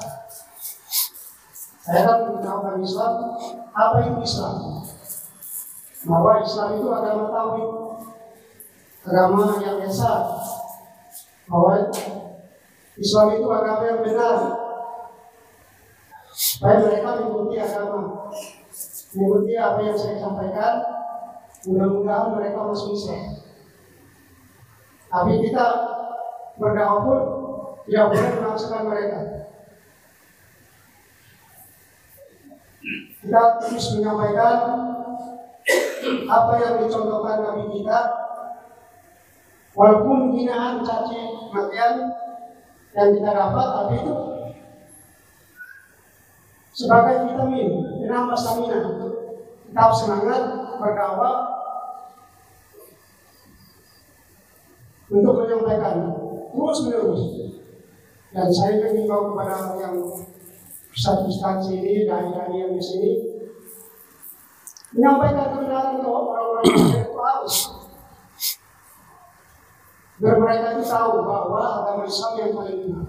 Saya kan mengetahui Islam, apa itu Islam? Bahwa Islam itu agama tauhid, agama yang esa. Bahwa Islam itu agama yang benar. Supaya mereka mengikuti agama, mengikuti apa yang saya sampaikan. Mudah-mudahan mereka masuk Islam. Tapi kita berdakwah pun tidak boleh memaksakan mereka. Kita terus menyampaikan apa yang dicontohkan Nabi kita, walaupun hinaan, caci, makian yang kita dapat, tapi itu sebagai vitamin, penambah stamina, tetap semangat berdakwah untuk menyampaikan terus menerus. Dan saya mengimbau kepada yang ustaz-ustaz sini, dai-dai yang di sini, menyampaikan kebenaran ke orang-orang yang harus, biar mereka itu tahu bahwa agama Islam yang paling benar.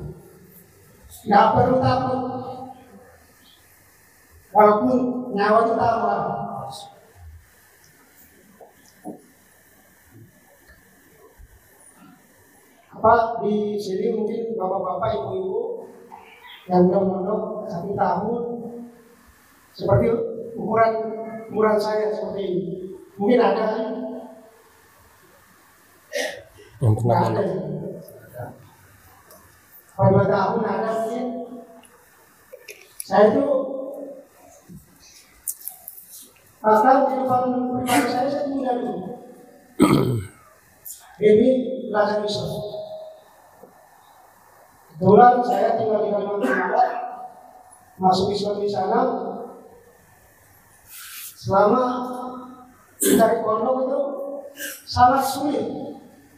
Tidak perlu takut, walaupun nyawa itu taruhan. Apa di sini mungkin bapak-bapak, ibu-ibu yang udah mondok 1 tahun, seperti umuran saya seperti ini, mungkin ada yang pernah mondok. 2 tahun ada mungkin. Saya itu bahkan kehidupan pribadi saya tunda dulu. Ini belajar Islam. Kebetulan saya tinggal di Kalimantan Barat, masuk Islam di sana. Selama dari pondok itu sangat sulit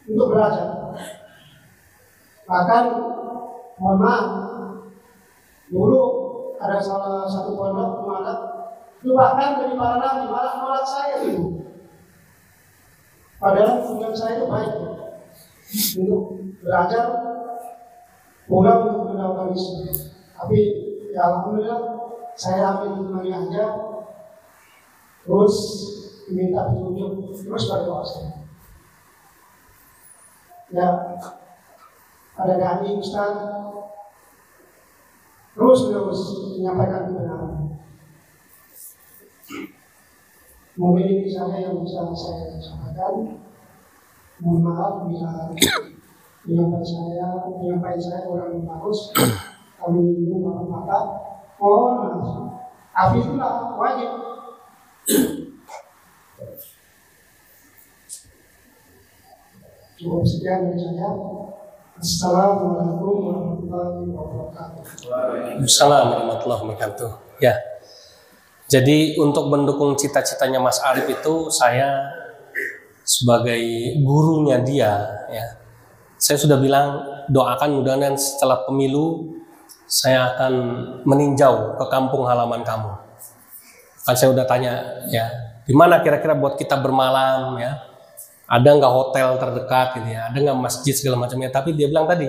untuk belajar. Bahkan mohon maaf, dulu ada salah satu pondok malah itu bahkan dari para nabi malah nolak saya itu. Padahal hubungan saya itu baik untuk belajar, pulang untuk mendapatkan Islam. Tapi ya alhamdulillah saya ambil kembali aja, terus minta petunjuk, terus berdoa saya. Ya ada dai Ustaz terus menyampaikan kebenaran. Mungkin ini saja yang bisa saya sampaikan. Mohon maaf bila penyampaian saya kurang bagus. Kami ibu bapak-bapak, mohon maaf. Tapi itulah wajib. Cukup sekian dari saya. Assalamualaikum warahmatullahi wabarakatuh. Assalamualaikum warahmatullahi wabarakatuh. Ya. Jadi untuk mendukung cita-citanya Mas Arif itu, saya sebagai gurunya dia, ya, saya sudah bilang doakan mudah-mudahan setelah pemilu saya akan meninjau ke kampung halaman kamu. Kan saya udah tanya, ya, di mana kira-kira buat kita bermalam, ya, ada nggak hotel terdekat, gitu ya, ada nggak masjid segala macamnya. Tapi dia bilang tadi,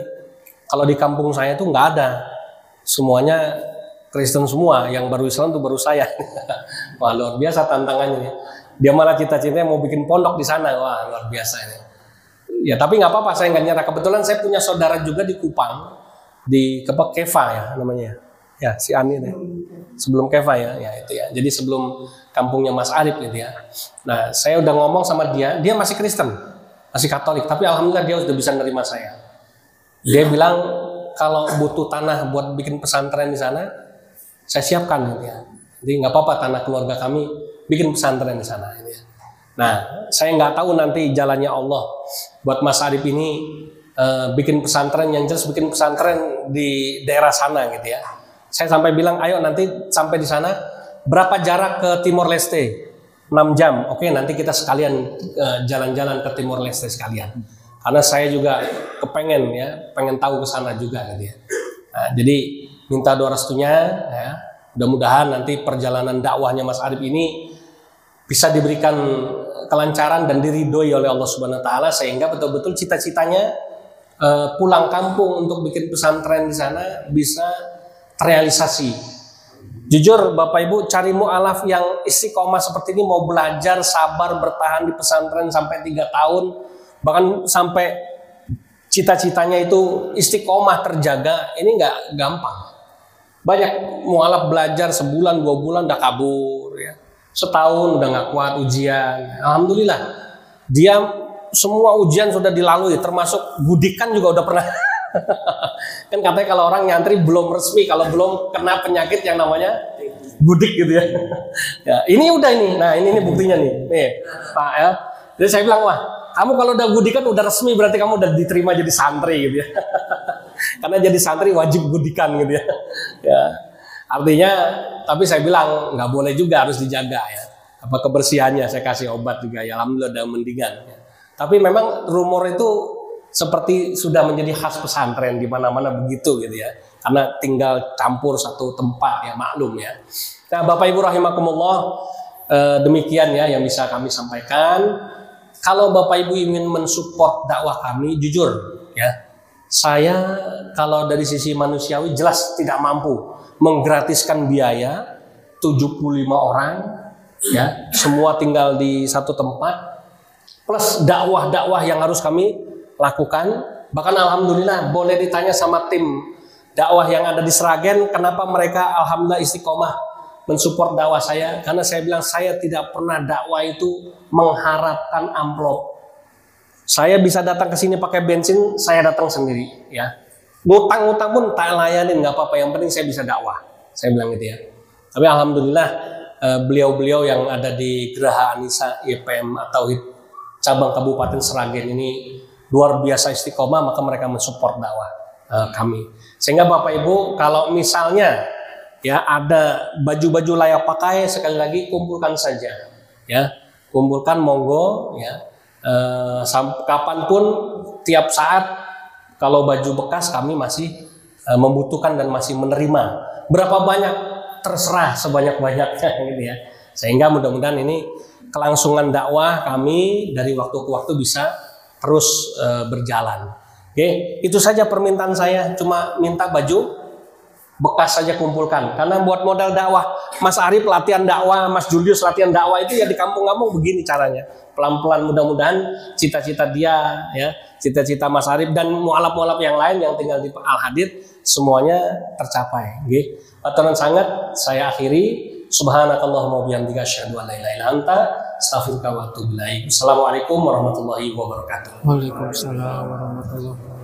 kalau di kampung saya itu nggak ada, semuanya Kristen semua, yang baru Islam tuh baru saya. Wah, luar biasa tantangannya. Dia malah cita-citanya mau bikin pondok di sana. Wah, luar biasa ini. Ya, tapi nggak apa-apa, saya nggak nyerah. Kebetulan saya punya saudara juga di Kupang, di Keva ya namanya. Ya, si Ani deh. Sebelum Keva ya, ya itu ya. Jadi sebelum kampungnya Mas Arif gitu ya. Nah, saya udah ngomong sama dia masih Kristen, masih Katolik, tapi alhamdulillah dia sudah bisa nerima saya. Dia bilang kalau butuh tanah buat bikin pesantren di sana, saya siapkan gitu ya. Jadi nggak apa-apa tanah keluarga kami bikin pesantren di sana. Gitu ya. Nah, saya nggak tahu nanti jalannya Allah buat Mas Arif ini bikin pesantren, yang jelas bikin pesantren di daerah sana gitu ya. Saya sampai bilang, ayo nanti sampai di sana berapa jarak ke Timor Leste? 6 jam. Oke, nanti kita sekalian jalan-jalan ke Timor Leste sekalian. Karena saya juga kepengen pengen tahu ke sana juga gitu ya. Nah, jadi minta doa restunya ya. Mudah-mudahan nanti perjalanan dakwahnya Mas Arif ini bisa diberikan kelancaran dan diridhoi oleh Allah Subhanahu wa taala sehingga betul-betul cita-citanya pulang kampung untuk bikin pesantren di sana bisa terrealisasi. Jujur Bapak Ibu, cari mu'alaf yang istiqomah seperti ini, mau belajar, sabar, bertahan di pesantren sampai 3 tahun, bahkan sampai cita-citanya itu istiqomah terjaga, ini nggak gampang. Banyak mu'alaf belajar sebulan, 2 bulan udah kabur ya. Setahun udah nggak kuat ujian. Alhamdulillah, dia semua ujian sudah dilalui, termasuk gudikan juga udah pernah. Kan katanya kalau orang nyantri belum resmi, kalau belum kena penyakit yang namanya gudik gitu ya. Ya ini udah ini, nah ini buktinya nih Pak ya. Jadi saya bilang, wah kamu kalau udah gudikan udah resmi berarti kamu udah diterima jadi santri gitu ya. Karena jadi santri wajib gudikan gitu ya. Ya artinya, tapi saya bilang nggak boleh juga, harus dijaga ya. Apa kebersihannya, saya kasih obat juga ya. Alhamdulillah udah mendingan. Ya. Tapi memang rumor itu seperti sudah menjadi khas pesantren di mana-mana begitu gitu ya. Karena tinggal campur satu tempat ya, maklum ya. Nah, Bapak Ibu rahimakumullah, demikian ya yang bisa kami sampaikan. Kalau Bapak Ibu ingin mensupport dakwah kami, jujur ya, saya kalau dari sisi manusiawi jelas tidak mampu menggratiskan biaya 75 orang ya, semua tinggal di satu tempat plus dakwah-dakwah yang harus kami lakukan. Bahkan alhamdulillah boleh ditanya sama tim dakwah yang ada di Sragen, kenapa mereka alhamdulillah istiqomah mensupport dakwah saya, karena saya bilang saya tidak pernah dakwah itu mengharapkan amplop. Saya bisa datang ke sini pakai bensin, saya datang sendiri ya. Ngutang-ngutang pun tak layanin, nggak apa-apa, yang penting saya bisa dakwah. Saya bilang gitu ya. Tapi alhamdulillah beliau-beliau yang ada di Geraha Anisa IPM atau cabang Kabupaten Sragen ini luar biasa istiqomah, maka mereka mensupport dakwah kami. Sehingga Bapak Ibu kalau misalnya ya ada baju-baju layak pakai, sekali lagi kumpulkan saja ya, kumpulkan monggo ya, kapanpun, tiap saat. Kalau baju bekas kami masih membutuhkan dan masih menerima. Berapa banyak terserah, sebanyak-banyaknya gitu ya. Sehingga mudah-mudahan ini kelangsungan dakwah kami dari waktu ke waktu bisa terus berjalan. Oke, itu saja permintaan saya, cuma minta baju bekas saja kumpulkan. Karena buat modal dakwah, Mas Arif latihan dakwah, Mas Julius latihan dakwah itu ya di kampung-kampung begini caranya. Pelan-pelan mudah-mudahan cita-cita dia ya, cita-cita Mas Arif dan mualaf-mualaf yang lain yang tinggal di Al-Hadid semuanya tercapai. Oke. Aturan sangat saya akhiri. Subhanakallahumma bihamdika asyhadu an la ilaha illa anta astaghfiruka wa atubu ilaik. Assalamualaikum warahmatullahi wabarakatuh. Waalaikumsalam warahmatullahi wabarakatuh.